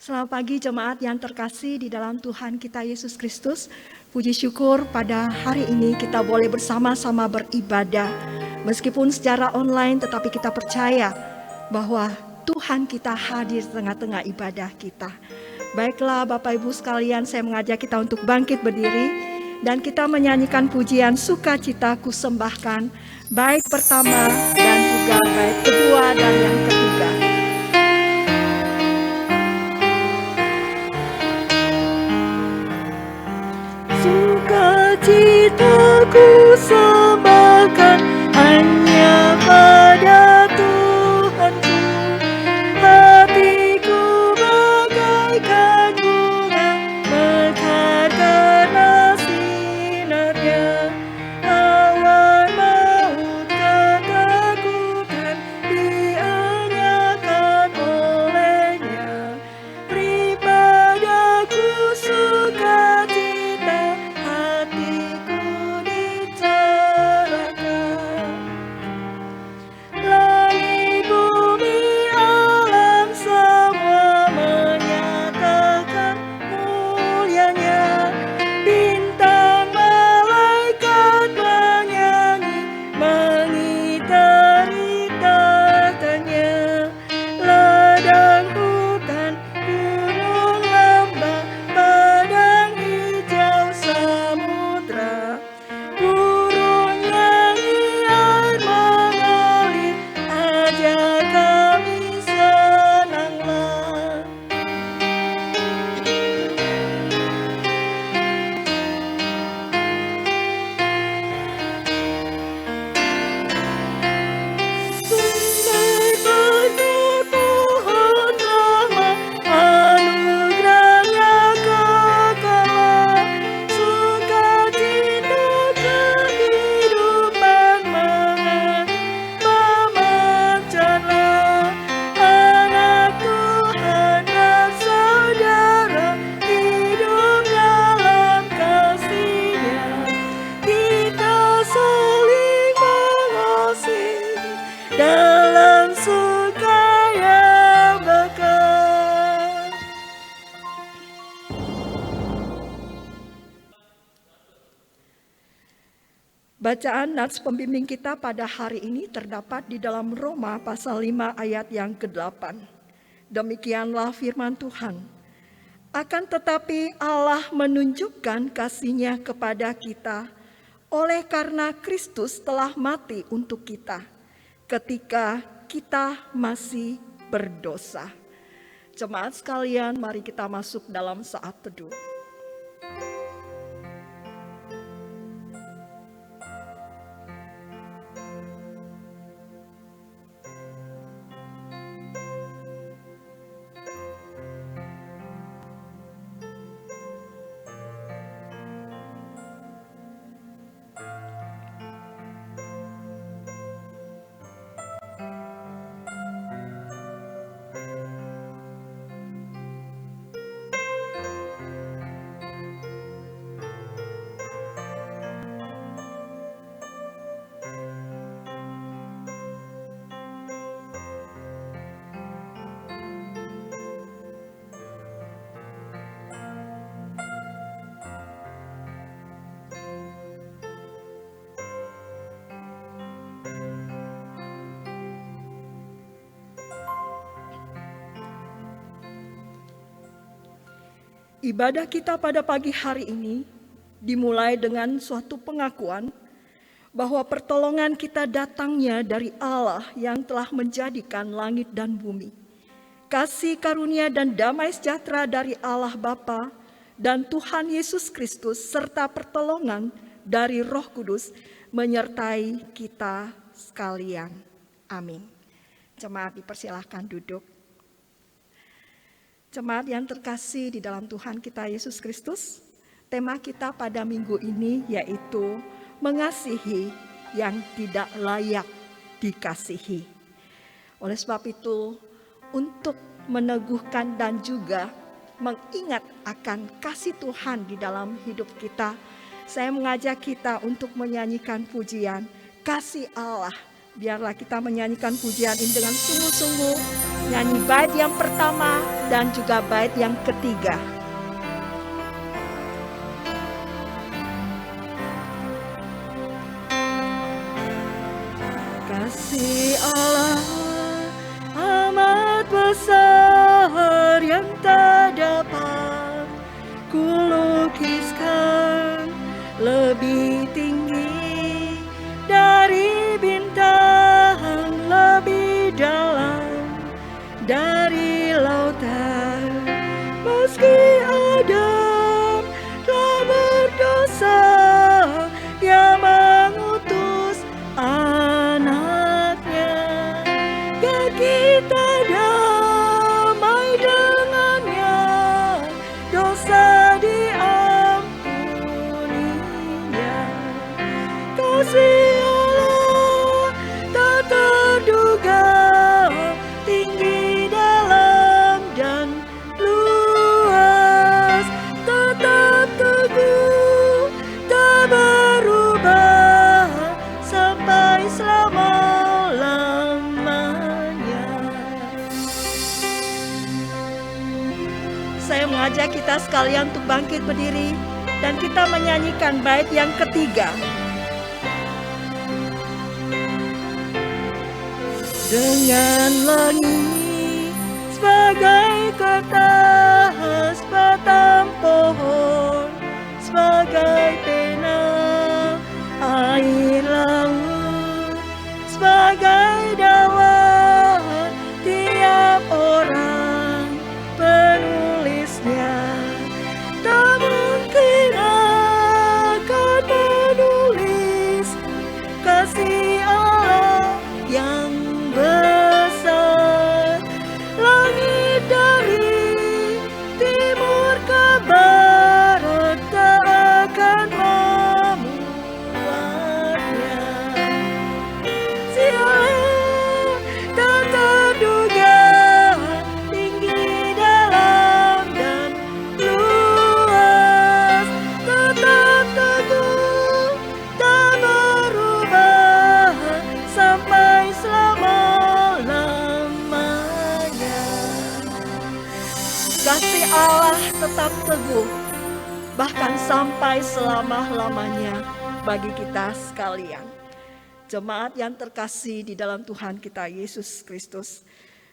Selamat pagi jemaat yang terkasih di dalam Tuhan kita Yesus Kristus. Puji syukur pada hari ini kita boleh bersama-sama beribadah. Meskipun secara online tetapi kita percaya bahwa Tuhan kita hadir di tengah-tengah ibadah kita. Baiklah Bapak Ibu sekalian, saya mengajak kita untuk bangkit berdiri dan kita menyanyikan pujian sukacita kusembahkan, bait pertama dan juga bait kedua dan yang ketiga. Sukacitaku sembahkan hanya pada Tuhanku. Hatiku bagaikan bunga mekar karena sinarnya. Awan maut ketakutan dienyahkan olehnya. Pribadaku sukacita, hatiku dicerahkan. Langit bumi alam semua menyatakan mulianya. Bintang malaikat menyanyi mengitari tahtanya. Ladang hutan, gunung lembah, padang hijau samudra. Burung nyanyi air mengalir, ajak kami senanglah. Sundai pohon rahmat, anugerahnya kekal. Sukacita kehidupan memancarlah. Anak Tuhan dan saudara hidup dalam kasih-Nya. Kita saling mengasihi dalam suka yang bekal. Bacaan nats pembimbing kita pada hari ini terdapat di dalam Roma pasal 5 ayat yang ke-8. Demikianlah firman Tuhan. Akan tetapi Allah menunjukkan kasih-Nya kepada kita oleh karena Kristus telah mati untuk kita ketika kita masih berdosa. Jemaat sekalian, mari kita masuk dalam saat teduh. Ibadah kita pada pagi hari ini dimulai dengan suatu pengakuan bahwa pertolongan kita datangnya dari Allah yang telah menjadikan langit dan bumi. Kasih karunia dan damai sejahtera dari Allah Bapa dan Tuhan Yesus Kristus serta pertolongan dari Roh Kudus menyertai kita sekalian. Amin. Jemaat dipersilahkan duduk. Jemaat yang terkasih di dalam Tuhan kita Yesus Kristus, tema kita pada minggu ini yaitu mengasihi yang tidak layak dikasihi. Oleh sebab itu, untuk meneguhkan dan juga mengingat akan kasih Tuhan di dalam hidup kita, saya mengajak kita untuk menyanyikan pujian Kasih Allah biarlah kita menyanyikan pujian ini dengan sungguh-sungguh, nyanyi bait yang pertama dan juga bait yang ketiga. Kasih Allah amat besar yang tak dapat kulukiskan, lebih tinggi dari bintang, lebih dalam dari lautan. Meski Adam telah berdosa, Dia mengutus anaknya, agar kita damai dengannya, dosa diampuninya. Kasih Allah tak terduga, tinggi, dalam, dan luas, tetap teguh, tak berubah sampai selama-lamanya. Saya mengajak kita sekalian untuk bangkit berdiri dan kita menyanyikan bait yang ketiga. Dengan langit sebagai kertas, batang pohon sebagai pena, air laut sebagai dakwah, tiap orang penulisnya tak mungkin akan menulis kasih Allah yang besar. Langit dari timur ke barat tak akan memuatnya. Sialan tak terduga, tinggi, dalam, dan luas, tetap teguh, tak berubah sampai selama-lamanya. Kasih Allah tetap teguh, bahkan sampai selama-lamanya bagi kita sekalian. Jemaat yang terkasih di dalam Tuhan kita Yesus Kristus,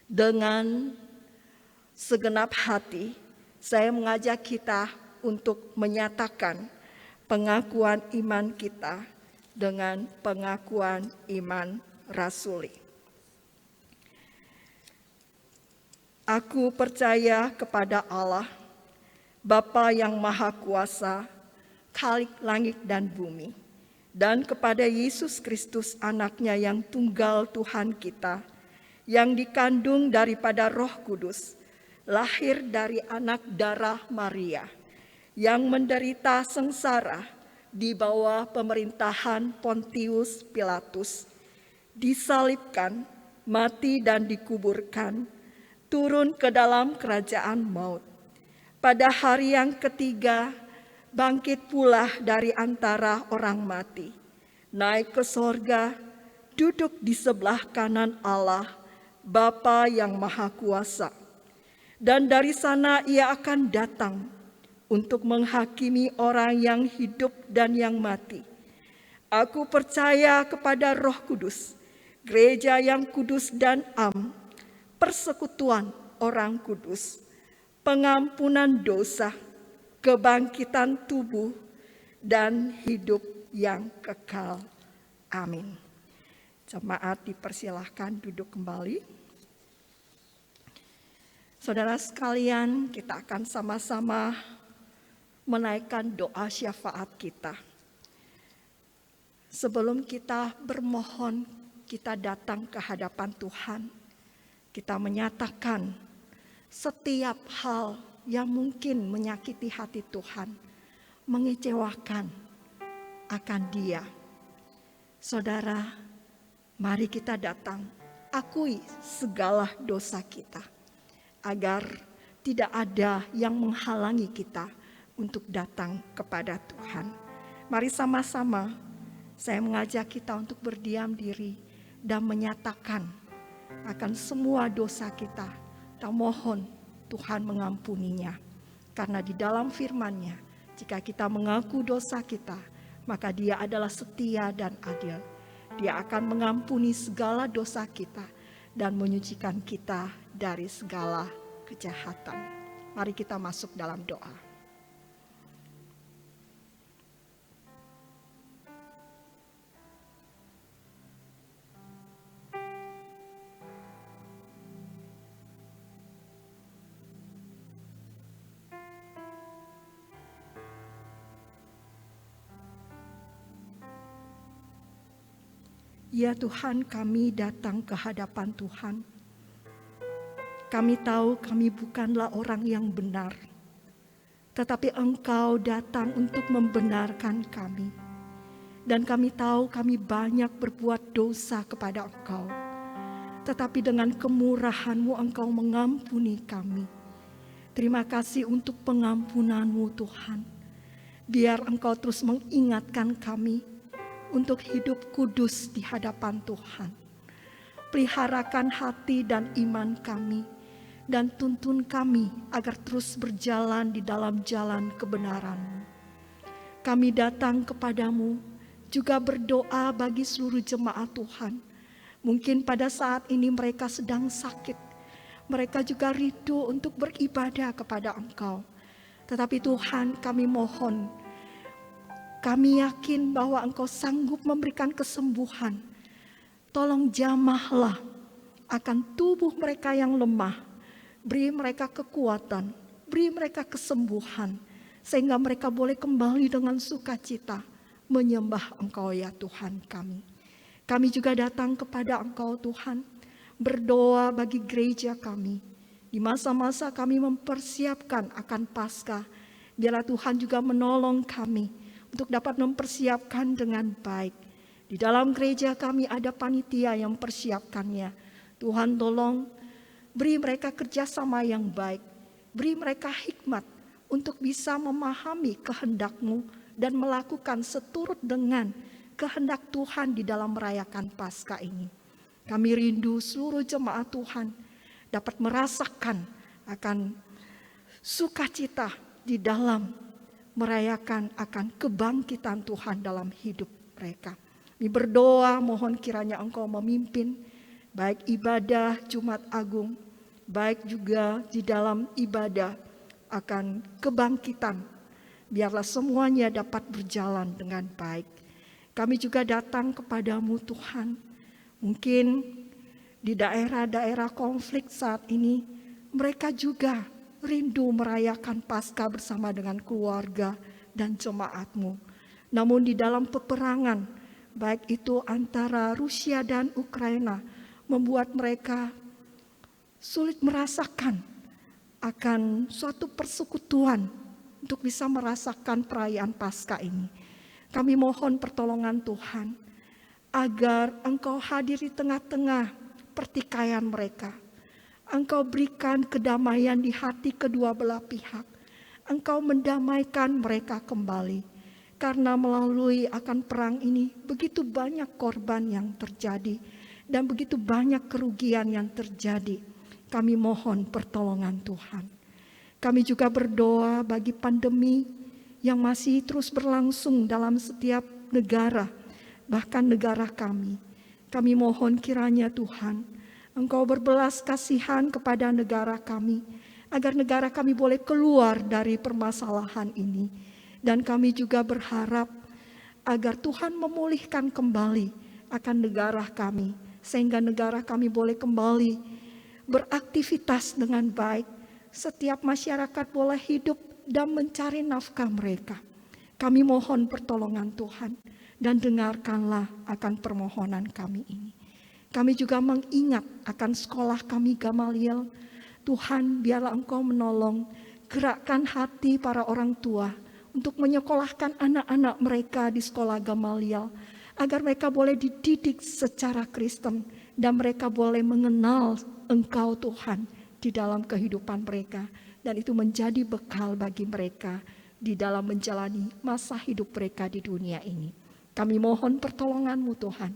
dengan segenap hati saya mengajak kita untuk menyatakan pengakuan iman kita dengan pengakuan iman rasuli. Aku percaya kepada Allah, Bapa yang Maha Kuasa, Khalik langit dan bumi, dan kepada Yesus Kristus anaknya yang tunggal Tuhan kita, yang dikandung daripada Roh Kudus, lahir dari anak darah Maria, yang menderita sengsara di bawah pemerintahan Pontius Pilatus, disalibkan, mati dan dikuburkan, turun ke dalam kerajaan maut. Pada hari yang ketiga, bangkit pula dari antara orang mati, naik ke sorga, duduk di sebelah kanan Allah, Bapa yang Maha Kuasa. Dan dari sana Ia akan datang untuk menghakimi orang yang hidup dan yang mati. Aku percaya kepada Roh Kudus, gereja yang kudus dan am, persekutuan orang kudus, pengampunan dosa, kebangkitan tubuh, dan hidup yang kekal. Amin. Jemaat dipersilahkan duduk kembali. Saudara sekalian, kita akan sama-sama menaikkan doa syafaat kita. Sebelum kita bermohon, kita datang ke hadapan Tuhan. Kita menyatakan setiap hal yang mungkin menyakiti hati Tuhan, mengecewakan akan Dia. Saudara, mari kita datang, akui segala dosa kita, agar tidak ada yang menghalangi kita untuk datang kepada Tuhan. Mari sama-sama saya mengajak kita untuk berdiam diri dan menyatakan akan semua dosa kita. Kita mohon Tuhan mengampuninya. Karena di dalam firman-Nya, jika kita mengaku dosa kita, maka Dia adalah setia dan adil. Dia akan mengampuni segala dosa kita dan menyucikan kita dari segala kejahatan. Mari kita masuk dalam doa. Ya Tuhan, kami datang ke hadapan Tuhan. Kami tahu kami bukanlah orang yang benar, tetapi Engkau datang untuk membenarkan kami. Dan kami tahu kami banyak berbuat dosa kepada Engkau, tetapi dengan kemurahan-Mu Engkau mengampuni kami. Terima kasih untuk pengampunan-Mu Tuhan. Biar Engkau terus mengingatkan kami untuk hidup kudus di hadapan Tuhan. Peliharakan hati dan iman kami, dan tuntun kami agar terus berjalan di dalam jalan kebenaran-Mu. Kami datang kepadamu, juga berdoa bagi seluruh jemaat Tuhan. Mungkin pada saat ini mereka sedang sakit, mereka juga rindu untuk beribadah kepada Engkau. Tetapi Tuhan, kami mohon, kami yakin bahwa Engkau sanggup memberikan kesembuhan. Tolong jamahlah akan tubuh mereka yang lemah. Beri mereka kekuatan, beri mereka kesembuhan. Sehingga mereka boleh kembali dengan sukacita menyembah Engkau ya Tuhan kami. Kami juga datang kepada Engkau Tuhan, berdoa bagi gereja kami. Di masa-masa kami mempersiapkan akan Paskah, biarlah Tuhan juga menolong kami untuk dapat mempersiapkan dengan baik. Di dalam gereja kami ada panitia yang mempersiapkannya. Tuhan tolong beri mereka kerjasama yang baik. Beri mereka hikmat untuk bisa memahami kehendak-Mu dan melakukan seturut dengan kehendak Tuhan di dalam merayakan Paskah ini. Kami rindu seluruh jemaat Tuhan dapat merasakan akan sukacita di dalam merayakan akan kebangkitan Tuhan dalam hidup mereka. Kami berdoa mohon kiranya Engkau memimpin baik ibadah Jumat Agung, baik juga di dalam ibadah akan kebangkitan. Biarlah semuanya dapat berjalan dengan baik. Kami juga datang kepadamu Tuhan. Mungkin di daerah-daerah konflik saat ini mereka juga rindu merayakan Paskah bersama dengan keluarga dan jemaat-Mu. Namun di dalam peperangan, baik itu antara Rusia dan Ukraina, membuat mereka sulit merasakan akan suatu persekutuan untuk bisa merasakan perayaan Paskah ini. Kami mohon pertolongan Tuhan, agar Engkau hadir di tengah-tengah pertikaian mereka. Engkau berikan kedamaian di hati kedua belah pihak. Engkau mendamaikan mereka kembali. Karena melalui akan perang ini begitu banyak korban yang terjadi dan begitu banyak kerugian yang terjadi. Kami mohon pertolongan Tuhan. Kami juga berdoa bagi pandemi yang masih terus berlangsung dalam setiap negara, bahkan negara kami. Kami mohon kiranya Tuhan, Engkau berbelas kasihan kepada negara kami, agar negara kami boleh keluar dari permasalahan ini. Dan kami juga berharap agar Tuhan memulihkan kembali akan negara kami, sehingga negara kami boleh kembali beraktivitas dengan baik. Setiap masyarakat boleh hidup dan mencari nafkah mereka. Kami mohon pertolongan Tuhan, dan dengarkanlah akan permohonan kami ini. Kami juga mengingat akan sekolah kami Gamaliel. Tuhan, biarlah Engkau menolong, gerakkan hati para orang tua untuk menyekolahkan anak-anak mereka di sekolah Gamaliel, agar mereka boleh dididik secara Kristen dan mereka boleh mengenal Engkau Tuhan di dalam kehidupan mereka, dan itu menjadi bekal bagi mereka di dalam menjalani masa hidup mereka di dunia ini. Kami mohon pertolongan-Mu Tuhan,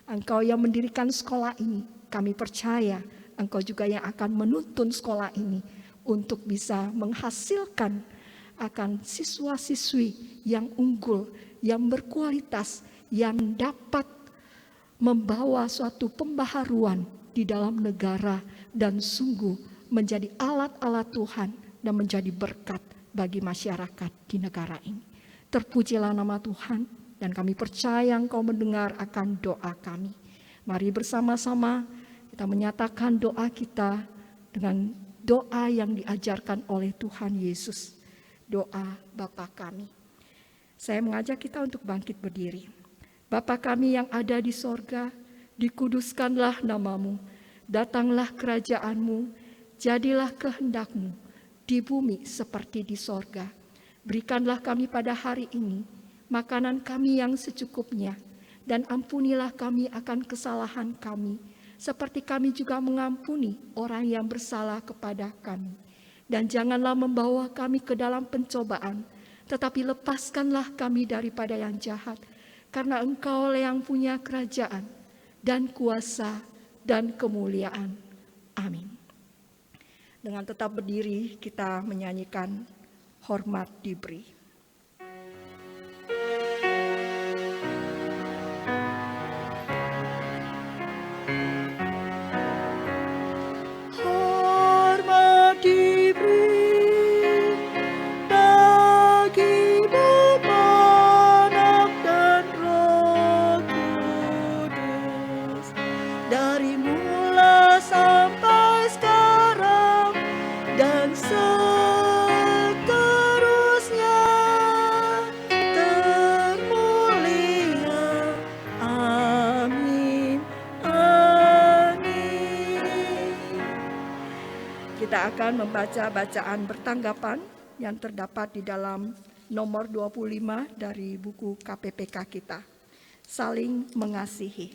Engkau yang mendirikan sekolah ini, kami percaya Engkau juga yang akan menuntun sekolah ini untuk bisa menghasilkan akan siswa-siswi yang unggul, yang berkualitas, yang dapat membawa suatu pembaharuan di dalam negara dan sungguh menjadi alat-alat Tuhan dan menjadi berkat bagi masyarakat di negara ini. Terpujilah nama Tuhan dan kami percaya Engkau mendengar akan doa kami. Mari bersama-sama kita menyatakan doa kita dengan doa yang diajarkan oleh Tuhan Yesus. Doa Bapa kami. Saya mengajak kita untuk bangkit berdiri. Bapa kami yang ada di sorga, dikuduskanlah namamu, datanglah kerajaanmu, jadilah kehendak-Mu di bumi seperti di sorga. Berikanlah kami pada hari ini makanan kami yang secukupnya, dan ampunilah kami akan kesalahan kami, seperti kami juga mengampuni orang yang bersalah kepada kami. Dan janganlah membawa kami ke dalam pencobaan, tetapi lepaskanlah kami daripada yang jahat, karena Engkau yang punya kerajaan dan kuasa dan kemuliaan. Amin. Dengan tetap berdiri kita menyanyikan Hormat Diberi. Kita akan membaca bacaan bertanggapan yang terdapat di dalam nomor 25 dari buku KPPK kita. Saling mengasihi.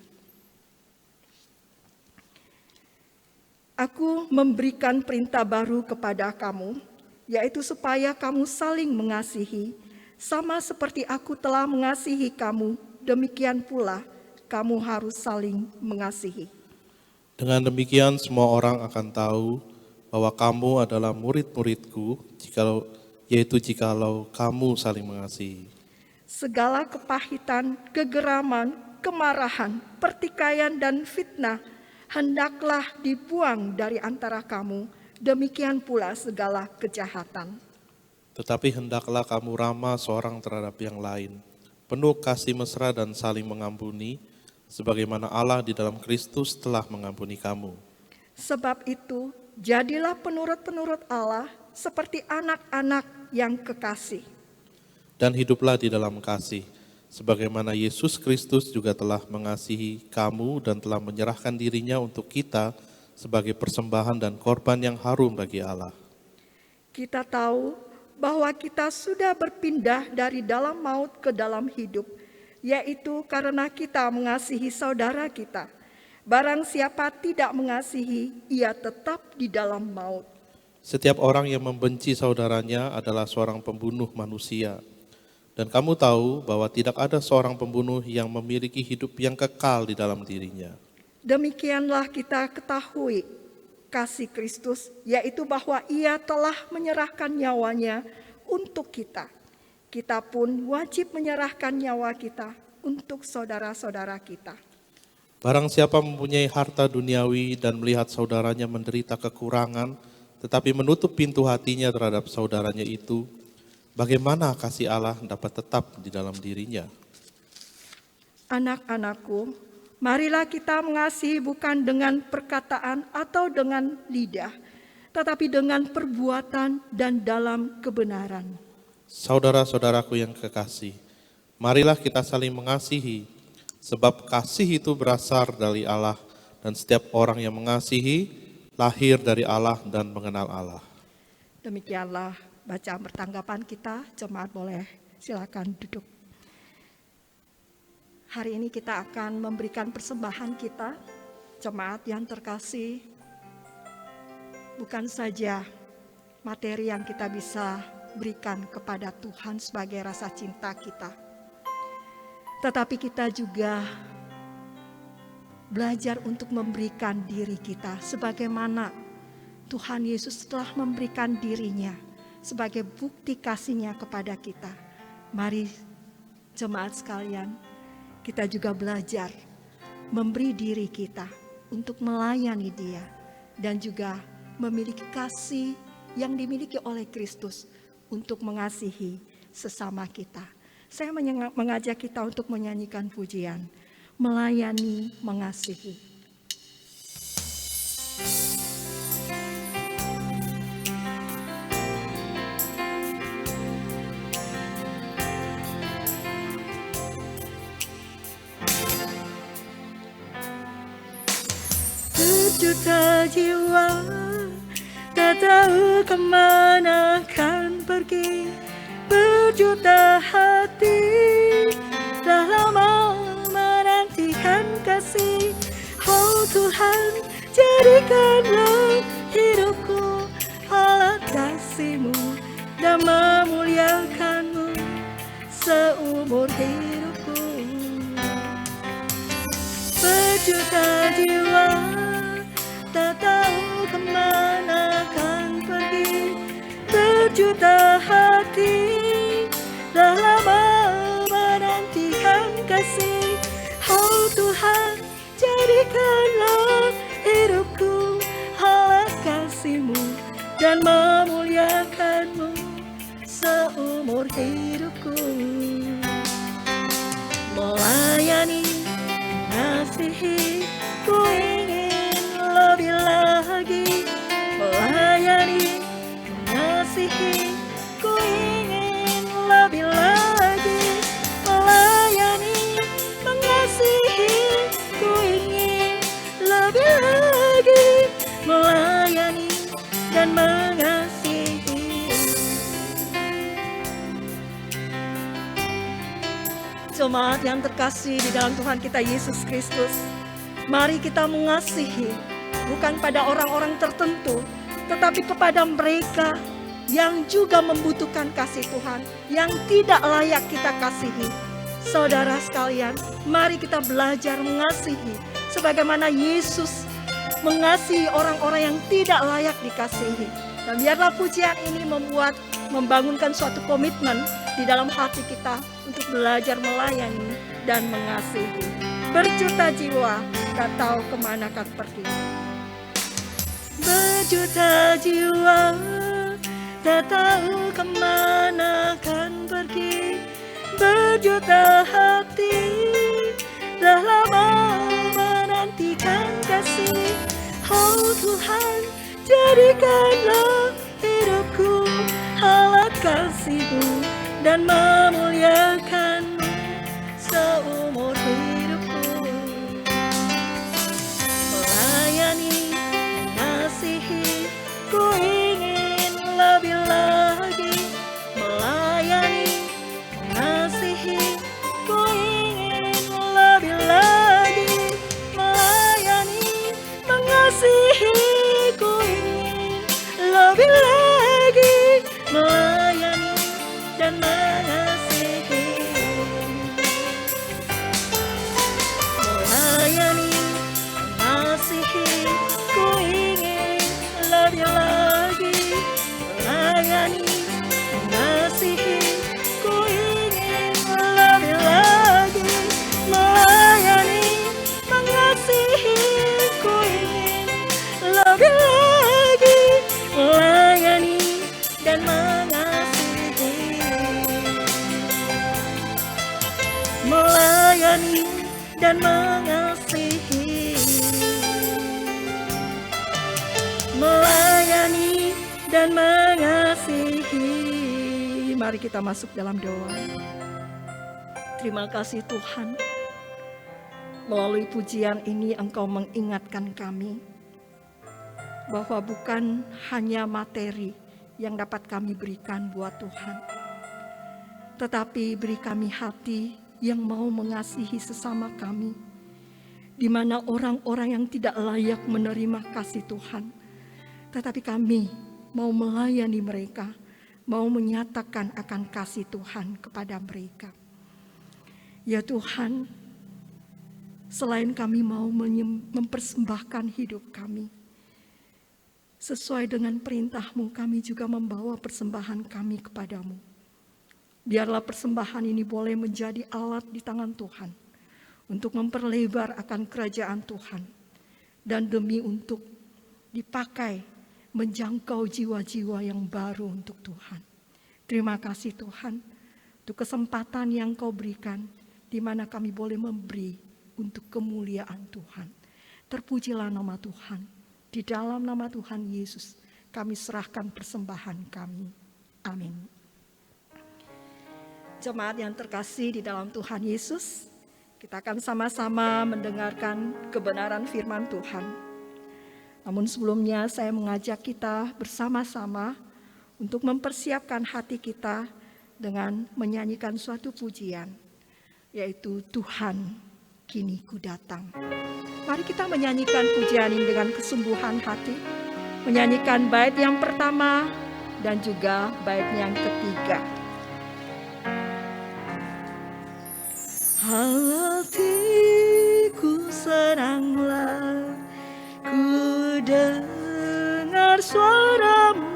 Aku memberikan perintah baru kepada kamu, yaitu supaya kamu saling mengasihi, sama seperti aku telah mengasihi kamu, demikian pula kamu harus saling mengasihi. Dengan demikian semua orang akan tahu bahwa kamu adalah murid-muridku, jikalau kamu saling mengasihi. Segala kepahitan, kegeraman, kemarahan, pertikaian, dan fitnah hendaklah dibuang dari antara kamu, demikian pula segala kejahatan. Tetapi hendaklah kamu ramah seorang terhadap yang lain, penuh kasih mesra dan saling mengampuni, sebagaimana Allah di dalam Kristus telah mengampuni kamu. Sebab itu, jadilah penurut-penurut Allah seperti anak-anak yang kekasih. Dan hiduplah di dalam kasih, sebagaimana Yesus Kristus juga telah mengasihi kamu dan telah menyerahkan dirinya untuk kita sebagai persembahan dan korban yang harum bagi Allah. Kita tahu bahwa kita sudah berpindah dari dalam maut ke dalam hidup, yaitu karena kita mengasihi saudara kita. Barang siapa tidak mengasihi, ia tetap di dalam maut. Setiap orang yang membenci saudaranya adalah seorang pembunuh manusia. Dan kamu tahu bahwa tidak ada seorang pembunuh yang memiliki hidup yang kekal di dalam dirinya. Demikianlah kita ketahui kasih Kristus, yaitu bahwa ia telah menyerahkan nyawanya untuk kita. Kita pun wajib menyerahkan nyawa kita untuk saudara-saudara kita. Barang siapa mempunyai harta duniawi dan melihat saudaranya menderita kekurangan, tetapi menutup pintu hatinya terhadap saudaranya itu, bagaimana kasih Allah dapat tetap di dalam dirinya? Anak-anakku, marilah kita mengasihi bukan dengan perkataan atau dengan lidah, tetapi dengan perbuatan dan dalam kebenaran. Saudara-saudaraku yang kekasih, marilah kita saling mengasihi, sebab kasih itu berasal dari Allah, dan setiap orang yang mengasihi lahir dari Allah dan mengenal Allah. Demikianlah bacaan bertanggapan kita. Jemaat boleh silakan duduk. Hari ini kita akan memberikan persembahan kita. Jemaat yang terkasih, bukan saja materi yang kita bisa berikan kepada Tuhan sebagai rasa cinta kita, tetapi kita juga belajar untuk memberikan diri kita sebagaimana Tuhan Yesus telah memberikan dirinya sebagai bukti kasih-Nya kepada kita. Mari jemaat sekalian, kita juga belajar memberi diri kita untuk melayani Dia dan juga memiliki kasih yang dimiliki oleh Kristus untuk mengasihi sesama kita. Saya mengajak kita untuk menyanyikan pujian, melayani, mengasihi. Berjuta jiwa tak tahu kemana kan pergi, berjuta hati dah lama menantikan kasih. Oh Tuhan, jadikanlah hidupku alat kasih-Mu dan memuliakan-Mu seumur hidupku. Berjuta jiwa tak tahu kemana kan pergi, berjuta hati dah lama menantikan kasih. Oh Tuhan, jadikanlah hidupku alat kasih-Mu dan memuliakan-Mu seumur hidupku. Melayani, mengasihi, ku ingin lebih lagi. Melayani, mengasihi, ku ingin lebih lagi. Melayani, mengasihi, ku ingin lebih lagi. Melayani dan mengasihi. Jemaat yang terkasih di dalam Tuhan kita Yesus Kristus, mari kita mengasihi bukan pada orang-orang tertentu, tetapi kepada mereka yang juga membutuhkan kasih Tuhan, yang tidak layak kita kasihi. Saudara sekalian, mari kita belajar mengasihi sebagaimana Yesus mengasihi orang-orang yang tidak layak dikasihi. Dan biarlah pujian ini membangunkan suatu komitmen di dalam hati kita untuk belajar melayani dan mengasihi. Berjuta jiwa tak tahu kemana kan pergi. Berjuta jiwa tak tahu kemana kan pergi, berjuta hati dah lama menantikan kasih. Oh Tuhan, jadikanlah hidupku alat kasih-Mu dan memuliakan-Mu seumur hidupku. Melayani, mengasihi, ku ingin lebih lagi. Melayani, mengasihi, ku ingin lebih lagi. Melayani, mengasihi, ku ingin lebih lagi. Melayani dan mengasihi. Melayani, mengasihi, ku ingin lebih lagi. Melayani, mengasihi, ku ingin lebih lagi. Melayani, mengasihi, ku ingin lebih lagi. Melayani dan mengasihi. Melayani dan mengasihi. Melayani dan mengasihi. Mari kita masuk dalam doa. Terima kasih Tuhan, melalui pujian ini Engkau mengingatkan kami bahwa bukan hanya materi yang dapat kami berikan buat Tuhan, tetapi beri kami hati yang mau mengasihi sesama kami, di mana orang-orang yang tidak layak menerima kasih Tuhan, tetapi kami mau melayani mereka, mau menyatakan akan kasih Tuhan kepada mereka. Ya Tuhan, selain kami mau mempersembahkan hidup kami. Sesuai dengan perintah-Mu, kami juga membawa persembahan kami kepadamu. Biarlah persembahan ini boleh menjadi alat di tangan Tuhan untuk memperlebar akan kerajaan Tuhan dan demi untuk dipakai menjangkau jiwa-jiwa yang baru untuk Tuhan. Terima kasih Tuhan untuk kesempatan yang Kau berikan di mana kami boleh memberi untuk kemuliaan Tuhan. Terpujilah nama Tuhan. Di dalam nama Tuhan Yesus kami serahkan persembahan kami. Amin. Jemaat yang terkasih di dalam Tuhan Yesus, kita akan sama-sama mendengarkan kebenaran firman Tuhan. Namun sebelumnya saya mengajak kita bersama-sama untuk mempersiapkan hati kita dengan menyanyikan suatu pujian, yaitu Tuhan kini ku datang. Mari kita menyanyikan pujian ini dengan kesungguhan hati, menyanyikan bait yang pertama dan juga bait yang ketiga. Hatiku senanglah ku dengar suaramu,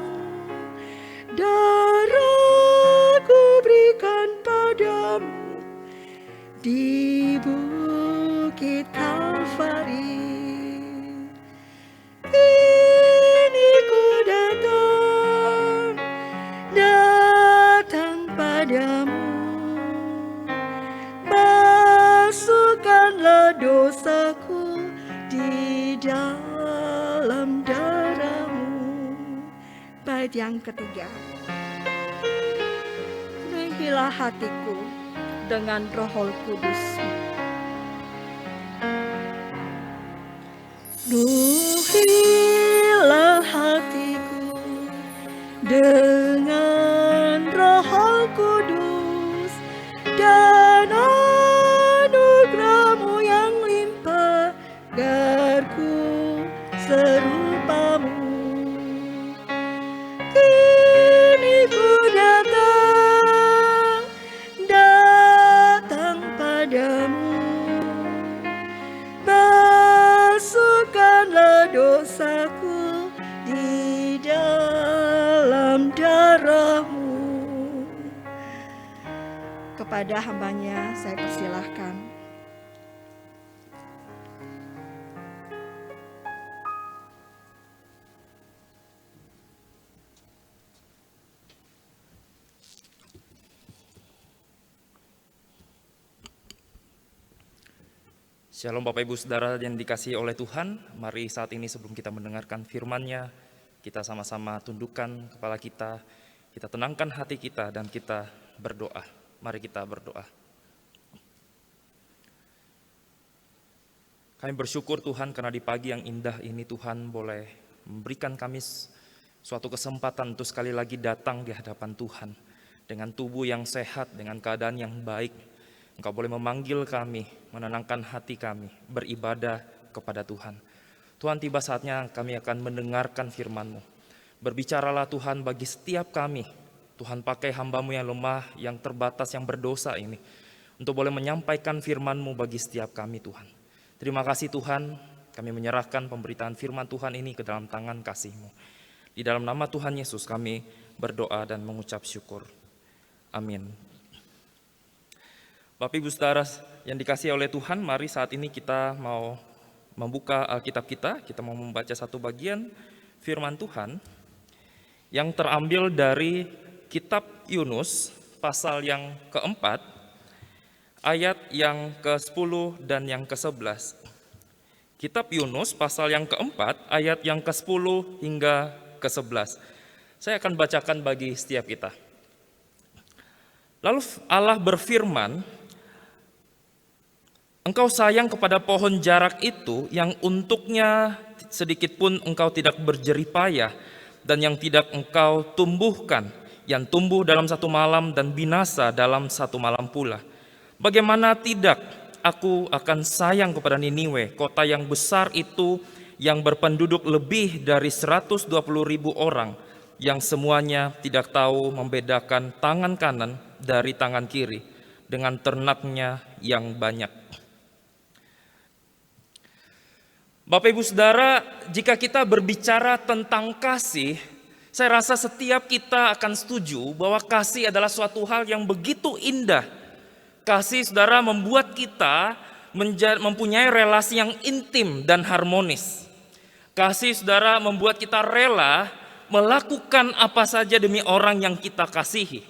darahku berikan padamu di bukit Kalvari. Kini ku datang padamu, masukkanlah dosaku di dalam darah-Mu. Bait yang ketiga. Penuhilah hatiku dengan Roh Kudus-Mu. Penuhilah hatiku dengan Roh Kudus dan anugerah-Mu yang limpah, agar ku serupa-Mu. Kini ku datang padamu, masukkanlah dosaku di dalam darah-Mu. Kepada hamba-Nya saya persilahkan. Shalom Bapak Ibu Saudara yang dikasihi oleh Tuhan. Mari saat ini sebelum kita mendengarkan firman-Nya, kita sama-sama tundukkan kepala kita tenangkan hati kita dan kita berdoa. Mari kita berdoa. Kami bersyukur Tuhan karena di pagi yang indah ini Tuhan boleh memberikan kami suatu kesempatan untuk sekali lagi datang di hadapan Tuhan. Dengan tubuh yang sehat, dengan keadaan yang baik. Engkau boleh memanggil kami, menenangkan hati kami, beribadah kepada Tuhan. Tuhan, tiba saatnya kami akan mendengarkan firman-Mu. Berbicaralah Tuhan bagi setiap kami. Tuhan, pakai hamba-Mu yang lemah, yang terbatas, yang berdosa ini, untuk boleh menyampaikan firman-Mu bagi setiap kami Tuhan. Terima kasih Tuhan, kami menyerahkan pemberitaan firman Tuhan ini ke dalam tangan kasih-Mu. Di dalam nama Tuhan Yesus kami berdoa dan mengucap syukur. Amin. Bapak Ibu Saudara yang dikasihi oleh Tuhan, mari saat ini kita mau membuka Alkitab kita mau membaca satu bagian firman Tuhan yang terambil dari kitab Yunus pasal yang keempat, ayat yang ke-10 dan yang ke-11. Kitab Yunus pasal yang keempat, ayat yang ke-10 hingga ke-11. Saya akan bacakan bagi setiap kita. Lalu Allah berfirman, engkau sayang kepada pohon jarak itu yang untuknya sedikit pun engkau tidak berjerih payah dan yang tidak engkau tumbuhkan, yang tumbuh dalam satu malam dan binasa dalam satu malam pula. Bagaimana tidak aku akan sayang kepada Niniwe, kota yang besar itu yang berpenduduk lebih dari 120.000 orang, yang semuanya tidak tahu membedakan tangan kanan dari tangan kiri, dengan ternaknya yang banyak. Bapak Ibu Saudara, jika kita berbicara tentang kasih, saya rasa setiap kita akan setuju bahwa kasih adalah suatu hal yang begitu indah. Kasih, saudara, membuat kita mempunyai relasi yang intim dan harmonis. Kasih, saudara, membuat kita rela melakukan apa saja demi orang yang kita kasihi.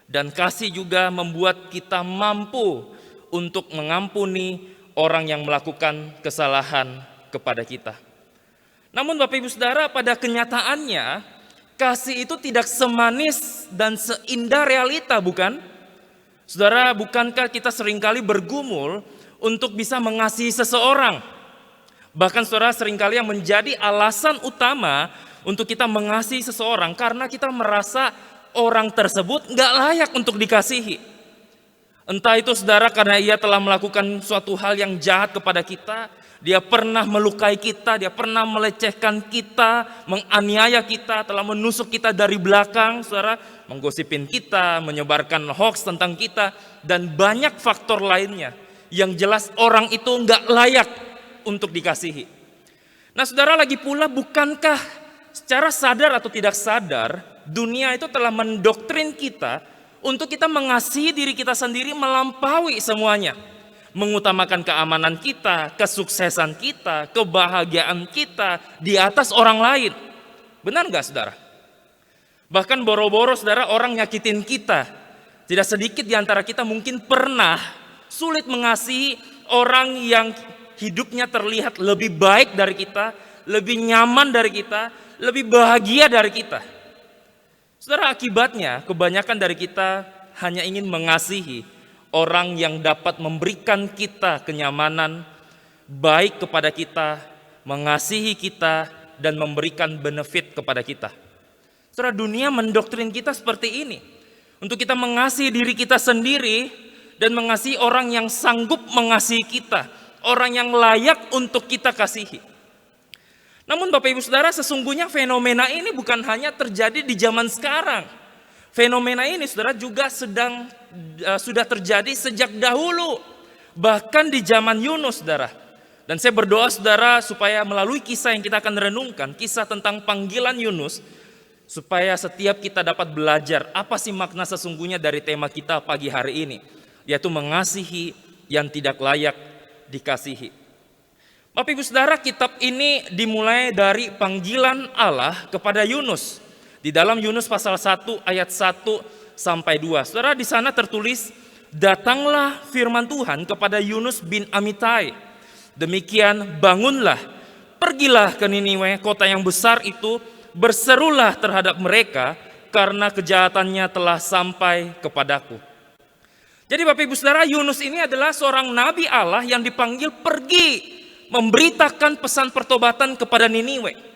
Dan kasih juga membuat kita mampu untuk mengampuni orang yang melakukan kesalahan kepada kita. Namun Bapak Ibu Saudara, pada kenyataannya kasih itu tidak semanis dan seindah realita, bukan? Saudara, bukankah kita seringkali bergumul untuk bisa mengasihi seseorang? Bahkan saudara, seringkali yang menjadi alasan utama untuk kita mengasihi seseorang karena kita merasa orang tersebut nggak layak untuk dikasihi. Entah itu saudara karena ia telah melakukan suatu hal yang jahat kepada kita, dia pernah melukai kita, dia pernah melecehkan kita, menganiaya kita, telah menusuk kita dari belakang, saudara, menggosipin kita, menyebarkan hoax tentang kita, dan banyak faktor lainnya. Yang jelas orang itu nggak layak untuk dikasihi. Nah saudara, lagi pula bukankah secara sadar atau tidak sadar, dunia itu telah mendoktrin kita untuk kita mengasihi diri kita sendiri melampaui semuanya. Mengutamakan keamanan kita, kesuksesan kita, kebahagiaan kita di atas orang lain. Benar nggak saudara? Bahkan boro-boro saudara orang nyakitin kita. Tidak sedikit di antara kita mungkin pernah sulit mengasihi orang yang hidupnya terlihat lebih baik dari kita, lebih nyaman dari kita, lebih bahagia dari kita. Saudara, akibatnya kebanyakan dari kita hanya ingin mengasihi orang yang dapat memberikan kita kenyamanan, baik kepada kita, mengasihi kita, dan memberikan benefit kepada kita. Saudara, dunia mendoktrin kita seperti ini. Untuk kita mengasihi diri kita sendiri dan mengasihi orang yang sanggup mengasihi kita, orang yang layak untuk kita kasihi. Namun Bapak Ibu Saudara, sesungguhnya fenomena ini bukan hanya terjadi di zaman sekarang. Fenomena ini saudara juga sudah terjadi sejak dahulu. Bahkan di zaman Yunus saudara. Dan saya berdoa saudara supaya melalui kisah yang kita akan renungkan, kisah tentang panggilan Yunus, supaya setiap kita dapat belajar apa sih makna sesungguhnya dari tema kita pagi hari ini, yaitu mengasihi yang tidak layak dikasihi. Bapak Ibu Saudara, kitab ini dimulai dari panggilan Allah kepada Yunus. Di dalam Yunus pasal 1 ayat 1 sampai 2. Saudara, di sana tertulis, datanglah firman Tuhan kepada Yunus bin Amittai. Demikian bangunlah, pergilah ke Niniwe, kota yang besar itu, berserulah terhadap mereka karena kejahatannya telah sampai kepadaku. Jadi Bapak Ibu Saudara, Yunus ini adalah seorang nabi Allah yang dipanggil pergi memberitakan pesan pertobatan kepada Niniwe.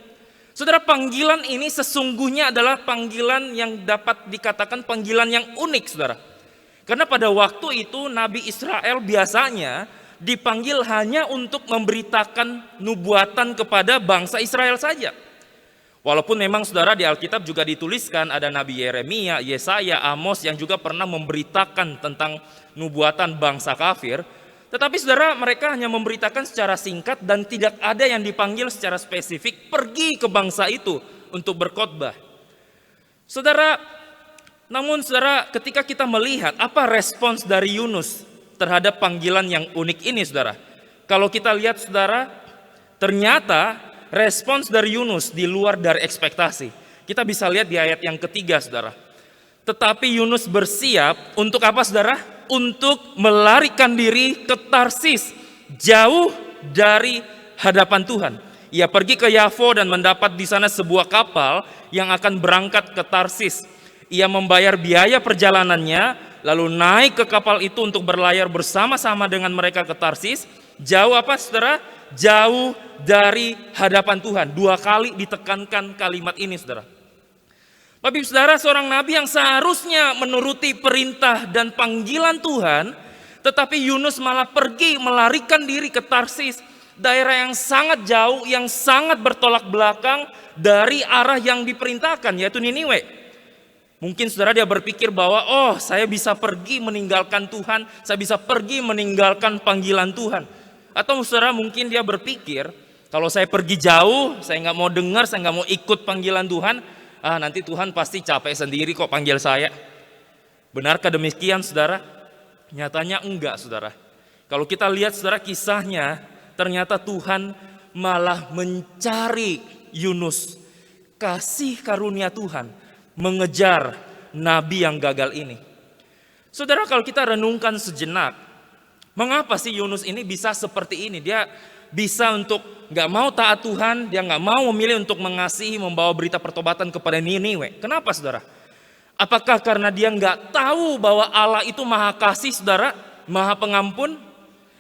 Saudara, panggilan ini sesungguhnya adalah panggilan yang dapat dikatakan panggilan yang unik, saudara. Karena pada waktu itu Nabi Israel biasanya dipanggil hanya untuk memberitakan nubuatan kepada bangsa Israel saja. Walaupun memang saudara di Alkitab juga dituliskan ada Nabi Yeremia, Yesaya, Amos yang juga pernah memberitakan tentang nubuatan bangsa kafir. Tetapi saudara, mereka hanya memberitakan secara singkat dan tidak ada yang dipanggil secara spesifik pergi ke bangsa itu untuk berkhotbah. Saudara, namun saudara, ketika kita melihat apa respons dari Yunus terhadap panggilan yang unik ini saudara. Kalau kita lihat saudara, ternyata respons dari Yunus di luar dari ekspektasi. Kita bisa lihat di ayat yang ketiga saudara. Tetapi Yunus bersiap untuk apa saudara? Untuk melarikan diri ke Tarsis, jauh dari hadapan Tuhan. Ia pergi ke Yafo dan mendapat di sana sebuah kapal yang akan berangkat ke Tarsis. Ia membayar biaya perjalanannya, lalu naik ke kapal itu untuk berlayar bersama-sama dengan mereka ke Tarsis. Jauh apa saudara? Jauh dari hadapan Tuhan. 2 kali ditekankan kalimat ini saudara. Bapak Ibu Saudara, seorang nabi yang seharusnya menuruti perintah dan panggilan Tuhan, tetapi Yunus malah pergi melarikan diri ke Tarsis, daerah yang sangat jauh, yang sangat bertolak belakang dari arah yang diperintahkan, yaitu Niniwe. Mungkin saudara dia berpikir bahwa saya bisa pergi meninggalkan Tuhan, saya bisa pergi meninggalkan panggilan Tuhan. Atau saudara mungkin dia berpikir Kalau saya pergi jauh, saya nggak mau dengar, saya nggak mau ikut panggilan Tuhan, nanti Tuhan pasti capek sendiri kok panggil saya. Benarkah demikian, saudara? Nyatanya enggak, saudara. Kalau kita lihat, saudara, kisahnya, ternyata Tuhan malah mencari Yunus. Kasih karunia Tuhan mengejar nabi yang gagal ini. Saudara, kalau kita renungkan sejenak, mengapa sih Yunus ini bisa seperti ini? Dia bisa untuk gak mau taat Tuhan, dia gak mau memilih untuk mengasihi, membawa berita pertobatan kepada Niniwe. Kenapa, saudara? Apakah karena dia gak tahu bahwa Allah itu maha kasih, saudara, maha pengampun?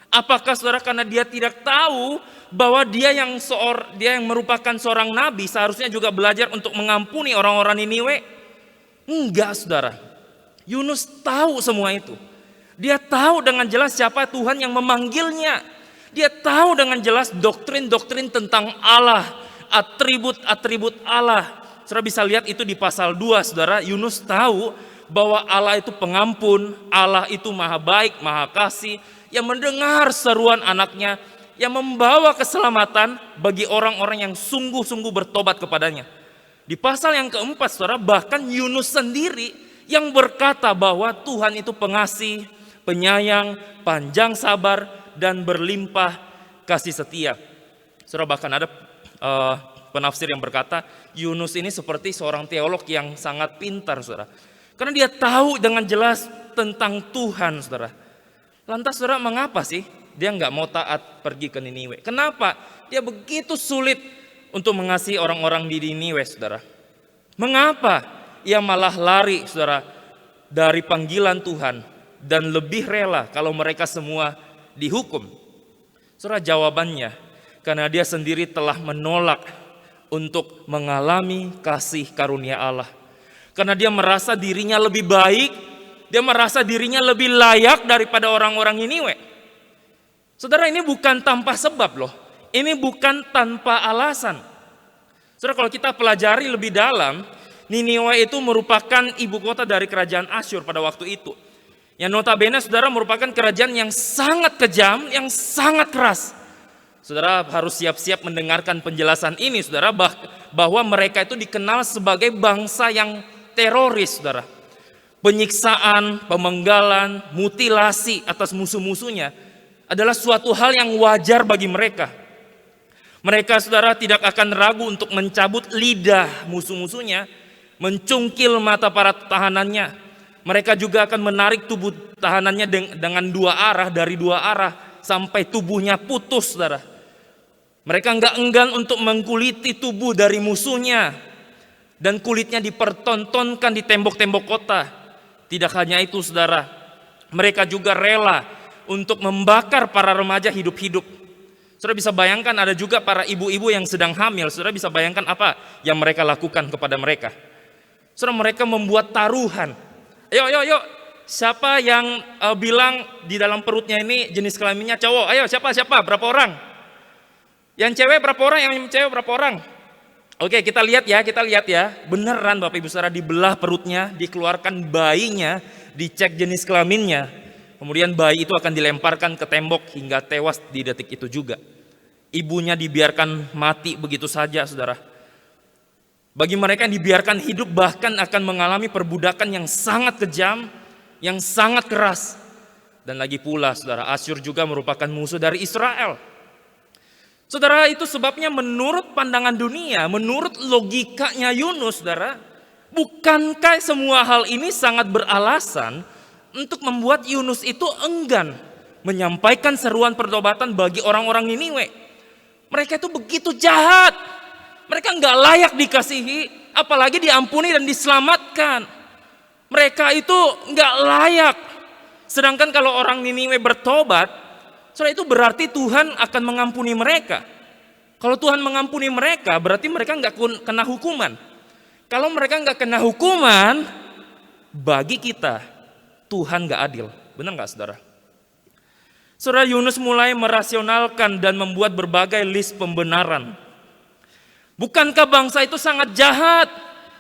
Apakah, saudara, karena dia tidak tahu bahwa dia yang merupakan seorang nabi seharusnya juga belajar untuk mengampuni orang-orang Niniwe? Enggak, saudara. Yunus tahu semua itu. Dia tahu dengan jelas siapa Tuhan yang memanggilnya. Dia tahu dengan jelas doktrin-doktrin tentang Allah, atribut-atribut Allah. Saudara bisa lihat itu di pasal 2, saudara. Yunus tahu bahwa Allah itu pengampun, Allah itu maha baik, maha kasih, yang mendengar seruan anaknya, yang membawa keselamatan bagi orang-orang yang sungguh-sungguh bertobat kepadanya. Di pasal yang keempat, saudara, bahkan Yunus sendiri yang berkata bahwa Tuhan itu pengasih, penyayang, panjang sabar, dan berlimpah kasih setia. Saudara, bahkan ada penafsir yang berkata Yunus ini seperti seorang teolog yang sangat pintar, saudara. Karena dia tahu dengan jelas tentang Tuhan, saudara. Lantas, saudara, mengapa sih dia nggak mau taat pergi ke Niniwe? Kenapa dia begitu sulit untuk mengasihi orang-orang di Niniwe, saudara? Mengapa ia malah lari, saudara, dari panggilan Tuhan dan lebih rela kalau mereka semua dihukum? Saudara, jawabannya karena dia sendiri telah menolak untuk mengalami kasih karunia Allah. Karena dia merasa dirinya lebih baik, dia merasa dirinya lebih layak daripada orang-orang Niniwe. Saudara, ini bukan tanpa sebab loh. Ini bukan tanpa alasan. Saudara, kalau kita pelajari lebih dalam, Niniwe itu merupakan ibu kota dari kerajaan Asyur pada waktu itu. Yang notabene, saudara, merupakan kerajaan yang sangat kejam, yang sangat keras. Saudara harus siap-siap mendengarkan penjelasan ini, saudara, bahwa mereka itu dikenal sebagai bangsa yang teroris, saudara. Penyiksaan, pemenggalan, mutilasi atas musuh-musuhnya adalah suatu hal yang wajar bagi mereka. Mereka, saudara, tidak akan ragu untuk mencabut lidah musuh-musuhnya, mencungkil mata para tahanannya. Mereka juga akan menarik tubuh tahanannya dengan dari dua arah sampai tubuhnya putus, saudara. Mereka enggak enggan untuk mengkuliti tubuh dari musuhnya dan kulitnya dipertontonkan di tembok-tembok kota. Tidak hanya itu, saudara, mereka juga rela untuk membakar para remaja hidup-hidup. Saudara bisa bayangkan ada juga para ibu-ibu yang sedang hamil. Saudara bisa bayangkan apa yang mereka lakukan kepada mereka. Saudara, mereka membuat taruhan. Ayo, siapa yang bilang di dalam perutnya ini jenis kelaminnya cowok? Ayo, siapa? Berapa orang? Yang cewek berapa orang? Yang cewek berapa orang? Oke, kita lihat ya. Beneran Bapak Ibu Saudara, dibelah perutnya, dikeluarkan bayinya, dicek jenis kelaminnya. Kemudian bayi itu akan dilemparkan ke tembok hingga tewas di detik itu juga. Ibunya dibiarkan mati begitu saja, saudara. Bagi mereka yang dibiarkan hidup bahkan akan mengalami perbudakan yang sangat kejam, yang sangat keras. Dan lagi pula, saudara, Asyur juga merupakan musuh dari Israel. Saudara, itu sebabnya menurut pandangan dunia, menurut logikanya Yunus, saudara, bukankah semua hal ini sangat beralasan untuk membuat Yunus itu enggan menyampaikan seruan pertobatan bagi orang-orang Niniwe? Mereka itu begitu jahat. Mereka nggak layak dikasihi, apalagi diampuni dan diselamatkan. Mereka itu nggak layak. Sedangkan kalau orang Niniwe bertobat, saudara, itu berarti Tuhan akan mengampuni mereka. Kalau Tuhan mengampuni mereka, berarti mereka nggak kena hukuman. Kalau mereka nggak kena hukuman, bagi kita Tuhan nggak adil. Benar nggak, saudara? Saudara, Yunus mulai merasionalkan dan membuat berbagai list pembenaran. Bukankah bangsa itu sangat jahat?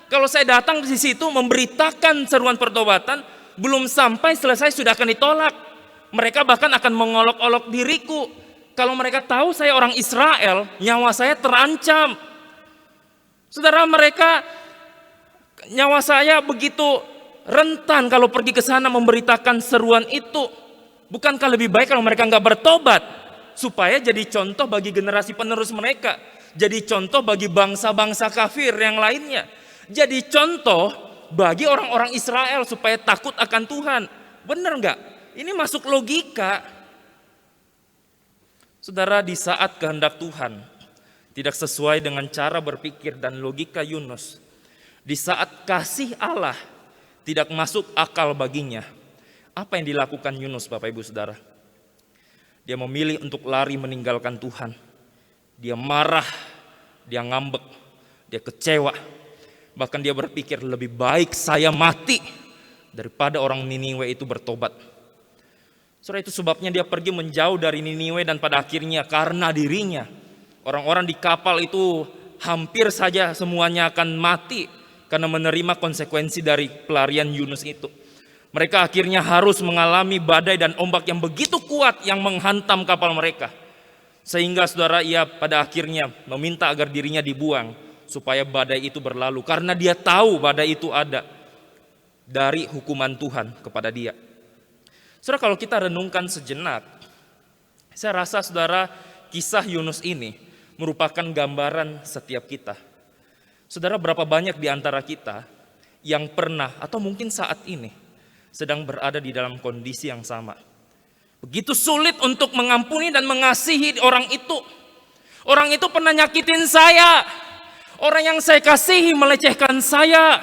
Kalau saya datang di situ memberitakan seruan pertobatan, belum sampai selesai sudah akan ditolak. Mereka bahkan akan mengolok-olok diriku. Kalau mereka tahu saya orang Israel, nyawa saya terancam. Saudara, nyawa saya begitu rentan kalau pergi ke sana memberitakan seruan itu. Bukankah lebih baik kalau mereka nggak bertobat, supaya jadi contoh bagi generasi penerus mereka, jadi contoh bagi bangsa-bangsa kafir yang lainnya, jadi contoh bagi orang-orang Israel supaya takut akan Tuhan. Benar nggak? Ini masuk logika. Saudara, di saat kehendak Tuhan tidak sesuai dengan cara berpikir dan logika Yunus, di saat kasih Allah tidak masuk akal baginya, apa yang dilakukan Yunus, Bapak Ibu Saudara? Dia memilih untuk lari meninggalkan Tuhan. Dia marah, dia ngambek, dia kecewa. Bahkan dia berpikir lebih baik saya mati daripada orang Niniwe itu bertobat. Saudara, itu sebabnya dia pergi menjauh dari Niniwe, dan pada akhirnya karena dirinya, orang-orang di kapal itu hampir saja semuanya akan mati karena menerima konsekuensi dari pelarian Yunus itu. Mereka akhirnya harus mengalami badai dan ombak yang begitu kuat yang menghantam kapal mereka. Sehingga saudara, ia pada akhirnya meminta agar dirinya dibuang supaya badai itu berlalu. Karena dia tahu badai itu ada dari hukuman Tuhan kepada dia. Saudara, kalau kita renungkan sejenak, saya rasa saudara, kisah Yunus ini merupakan gambaran setiap kita. Saudara, berapa banyak di antara kita yang pernah atau mungkin saat ini sedang berada di dalam kondisi yang sama. Begitu sulit untuk mengampuni dan mengasihi orang itu. Orang itu pernah nyakitin saya. Orang yang saya kasihi melecehkan saya.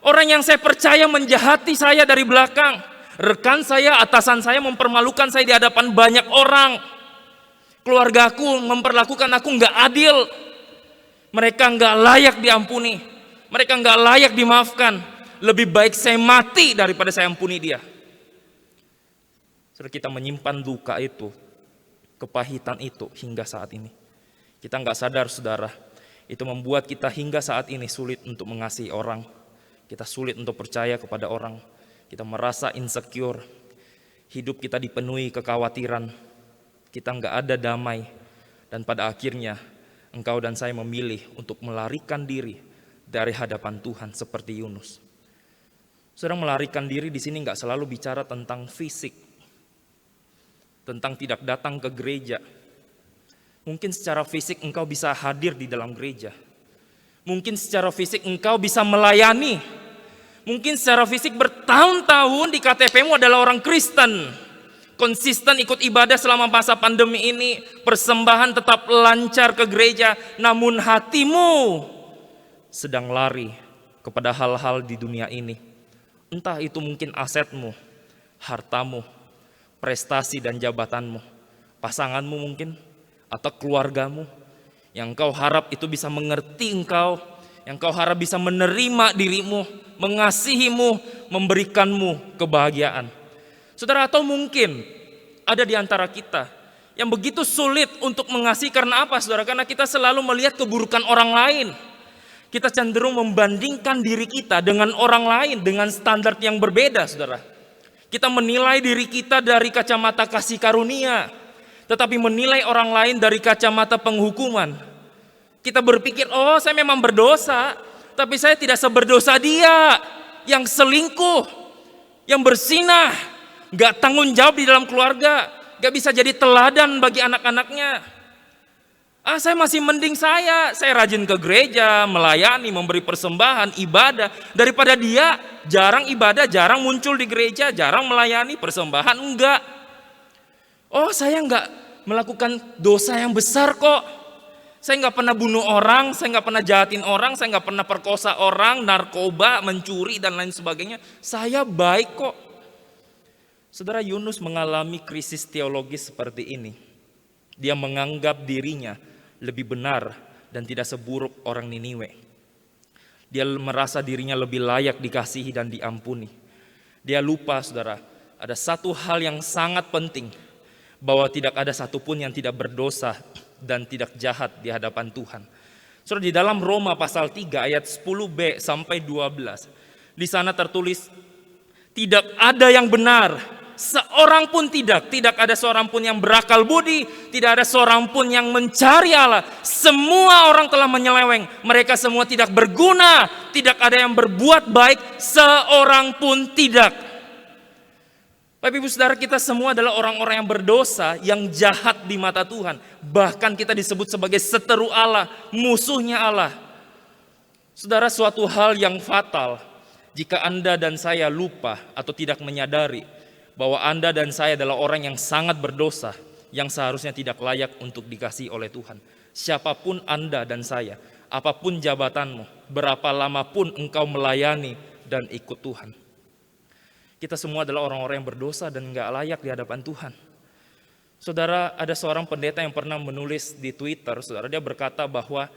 Orang yang saya percaya menjahati saya dari belakang. Rekan saya, atasan saya mempermalukan saya di hadapan banyak orang. Keluargaku memperlakukan aku nggak adil. Mereka nggak layak diampuni. Mereka nggak layak dimaafkan. Lebih baik saya mati daripada saya ampuni dia. Saudara, kita menyimpan duka itu, kepahitan itu hingga saat ini. Kita nggak sadar, saudara, itu membuat kita hingga saat ini sulit untuk mengasihi orang. Kita sulit untuk percaya kepada orang. Kita merasa insecure. Hidup kita dipenuhi kekhawatiran. Kita nggak ada damai. Dan pada akhirnya engkau dan saya memilih untuk melarikan diri dari hadapan Tuhan seperti Yunus. Saudara, melarikan diri di sini nggak selalu bicara tentang fisik, tentang tidak datang ke gereja. Mungkin secara fisik engkau bisa hadir di dalam gereja. Mungkin secara fisik engkau bisa melayani. Mungkin secara fisik bertahun-tahun di KTP-mu adalah orang Kristen. Konsisten ikut ibadah selama masa pandemi ini. Persembahan tetap lancar ke gereja. Namun hatimu sedang lari kepada hal-hal di dunia ini. Entah itu mungkin asetmu, hartamu, prestasi dan jabatanmu, pasanganmu mungkin, atau keluargamu. Yang engkau harap itu bisa mengerti engkau, yang engkau harap bisa menerima dirimu, mengasihimu, memberikanmu kebahagiaan. Saudara, atau mungkin ada di antara kita yang begitu sulit untuk mengasihi karena apa, saudara? Karena kita selalu melihat keburukan orang lain. Kita cenderung membandingkan diri kita dengan orang lain dengan standar yang berbeda, saudara. Kita menilai diri kita dari kacamata kasih karunia, tetapi menilai orang lain dari kacamata penghukuman. Kita berpikir, oh saya memang berdosa, tapi saya tidak seberdosa dia yang selingkuh, yang berzinah, gak tanggung jawab di dalam keluarga, gak bisa jadi teladan bagi anak-anaknya. Saya masih mending saya rajin ke gereja, melayani, memberi persembahan, ibadah, daripada dia jarang ibadah, jarang muncul di gereja, jarang melayani, persembahan enggak. Oh, saya enggak melakukan dosa yang besar kok. Saya enggak pernah bunuh orang, saya enggak pernah jahatin orang, saya enggak pernah perkosa orang, narkoba, mencuri dan lain sebagainya. Saya baik kok. Saudara, Yunus mengalami krisis teologis seperti ini. Dia menganggap dirinya lebih benar dan tidak seburuk orang Niniwe. Dia merasa dirinya lebih layak dikasihi dan diampuni. Dia lupa, saudara, ada satu hal yang sangat penting, bahwa tidak ada satupun yang tidak berdosa dan tidak jahat di hadapan Tuhan. Saudara, di dalam Roma pasal 3 ayat 10b sampai 12, di sana tertulis, tidak ada yang benar, seorang pun tidak. Tidak ada seorang pun yang berakal budi, tidak ada seorang pun yang mencari Allah. Semua orang telah menyeleweng, mereka semua tidak berguna, tidak ada yang berbuat baik, seorang pun tidak. Bapak Ibu Saudara, kita semua adalah orang-orang yang berdosa, yang jahat di mata Tuhan. Bahkan kita disebut sebagai seteru Allah, musuhnya Allah. Saudara, suatu hal yang fatal jika Anda dan saya lupa atau tidak menyadari bahwa Anda dan saya adalah orang yang sangat berdosa, yang seharusnya tidak layak untuk dikasihi oleh Tuhan. Siapapun Anda dan saya, apapun jabatanmu, berapa lama pun engkau melayani dan ikut Tuhan, kita semua adalah orang-orang yang berdosa dan gak layak di hadapan Tuhan. Saudara, ada seorang pendeta yang pernah menulis di Twitter, saudara, dia berkata bahwa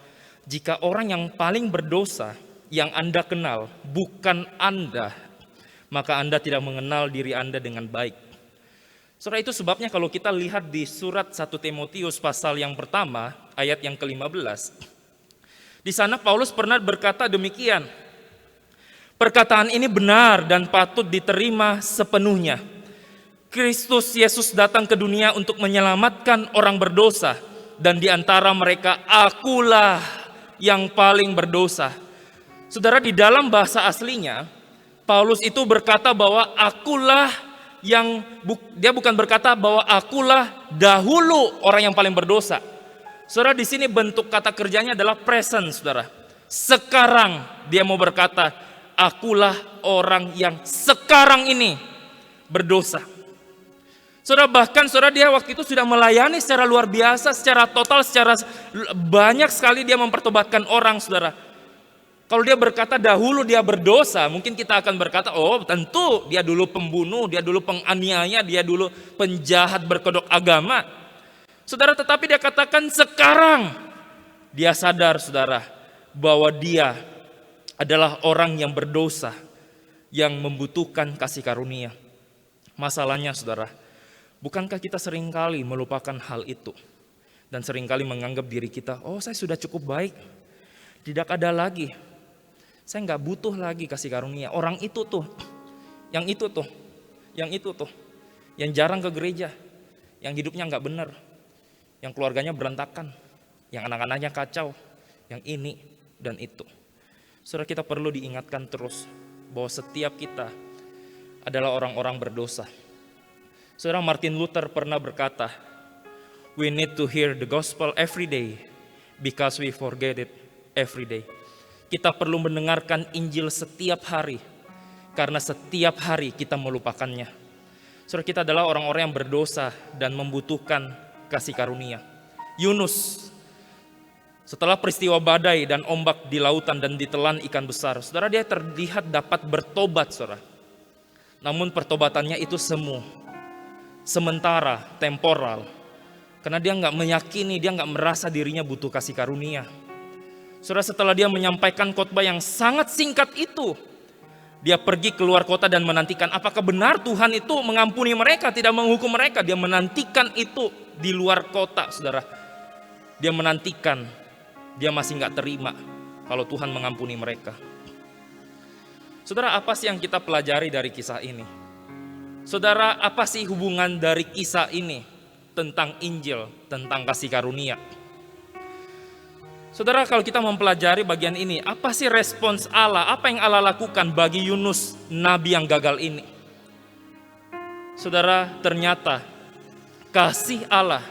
jika orang yang paling berdosa yang Anda kenal bukan Anda, maka Anda tidak mengenal diri Anda dengan baik. Saudara, itu sebabnya kalau kita lihat di surat 1 Timotius pasal yang pertama, ayat yang ke-15. Di sana Paulus pernah berkata demikian, perkataan ini benar dan patut diterima sepenuhnya. Kristus Yesus datang ke dunia untuk menyelamatkan orang berdosa, dan di antara mereka akulah yang paling berdosa. Saudara, di dalam bahasa aslinya, Paulus itu berkata bahwa akulah yang, dia bukan berkata bahwa akulah dahulu orang yang paling berdosa. Saudara, di sini bentuk kata kerjanya adalah present, saudara. Sekarang dia mau berkata, akulah orang yang sekarang ini berdosa. Saudara, bahkan saudara dia waktu itu sudah melayani secara luar biasa, secara total, secara banyak sekali dia mempertobatkan orang, saudara. Kalau dia berkata dahulu dia berdosa, mungkin kita akan berkata, oh tentu dia dulu pembunuh, dia dulu penganiaya, dia dulu penjahat berkedok agama. Saudara, tetapi dia katakan sekarang dia sadar, saudara, bahwa dia adalah orang yang berdosa, yang membutuhkan kasih karunia. Masalahnya, saudara, bukankah kita seringkali melupakan hal itu? Dan seringkali menganggap diri kita, oh saya sudah cukup baik, tidak ada lagi, saya nggak butuh lagi kasih karunia. Orang itu tuh, yang itu tuh, yang itu tuh, yang jarang ke gereja, yang hidupnya nggak benar, yang keluarganya berantakan, yang anak-anaknya kacau, yang ini dan itu. Saudara, kita perlu diingatkan terus bahwa setiap kita adalah orang-orang berdosa. Saudara, Martin Luther pernah berkata, we need to hear the gospel every day because we forget it every day. Kita perlu mendengarkan Injil setiap hari karena setiap hari kita melupakannya. Saudara, kita adalah orang-orang yang berdosa dan membutuhkan kasih karunia. Yunus, setelah peristiwa badai dan ombak di lautan dan ditelan ikan besar, saudara, dia terlihat dapat bertobat, saudara. Namun pertobatannya itu semu, sementara, temporal. Karena dia nggak meyakini, dia nggak merasa dirinya butuh kasih karunia. Saudara, setelah dia menyampaikan khotbah yang sangat singkat itu, dia pergi keluar kota dan menantikan apakah benar Tuhan itu mengampuni mereka, tidak menghukum mereka. Dia menantikan itu di luar kota, saudara. Dia menantikan, dia masih nggak terima kalau Tuhan mengampuni mereka. Saudara, apa sih yang kita pelajari dari kisah ini? Saudara, apa sih hubungan dari kisah ini tentang Injil, tentang kasih karunia? Saudara, kalau kita mempelajari bagian ini, apa sih respons Allah? Apa yang Allah lakukan bagi Yunus, nabi yang gagal ini? Saudara, ternyata kasih Allah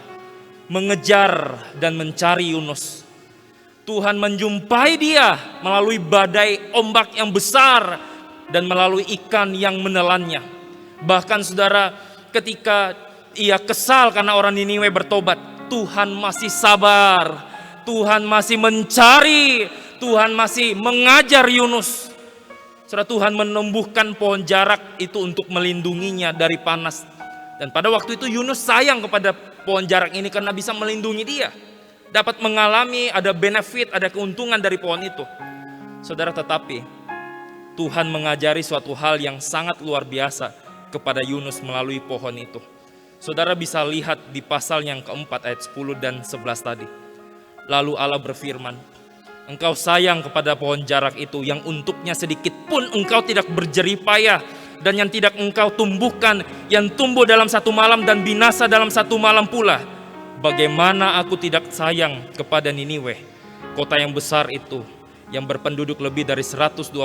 mengejar dan mencari Yunus. Tuhan menjumpai dia melalui badai ombak yang besar dan melalui ikan yang menelannya. Bahkan saudara, ketika ia kesal karena orang Niniwe bertobat, Tuhan masih sabar. Tuhan masih mencari, Tuhan masih mengajar Yunus. Saudara, Tuhan menumbuhkan pohon jarak itu untuk melindunginya dari panas. Dan pada waktu itu Yunus sayang kepada pohon jarak ini karena bisa melindungi dia. Dapat mengalami, ada benefit, ada keuntungan dari pohon itu. Saudara, tetapi Tuhan mengajari suatu hal yang sangat luar biasa kepada Yunus melalui pohon itu. Saudara bisa lihat di pasal yang keempat ayat 10 dan 11 tadi. Lalu Allah berfirman, engkau sayang kepada pohon jarak itu yang untuknya sedikit pun engkau tidak berjerih payah, dan yang tidak Engkau tumbuhkan, yang tumbuh dalam satu malam dan binasa dalam satu malam pula. Bagaimana aku tidak sayang kepada Niniwe, kota yang besar itu, yang berpenduduk lebih dari 120.000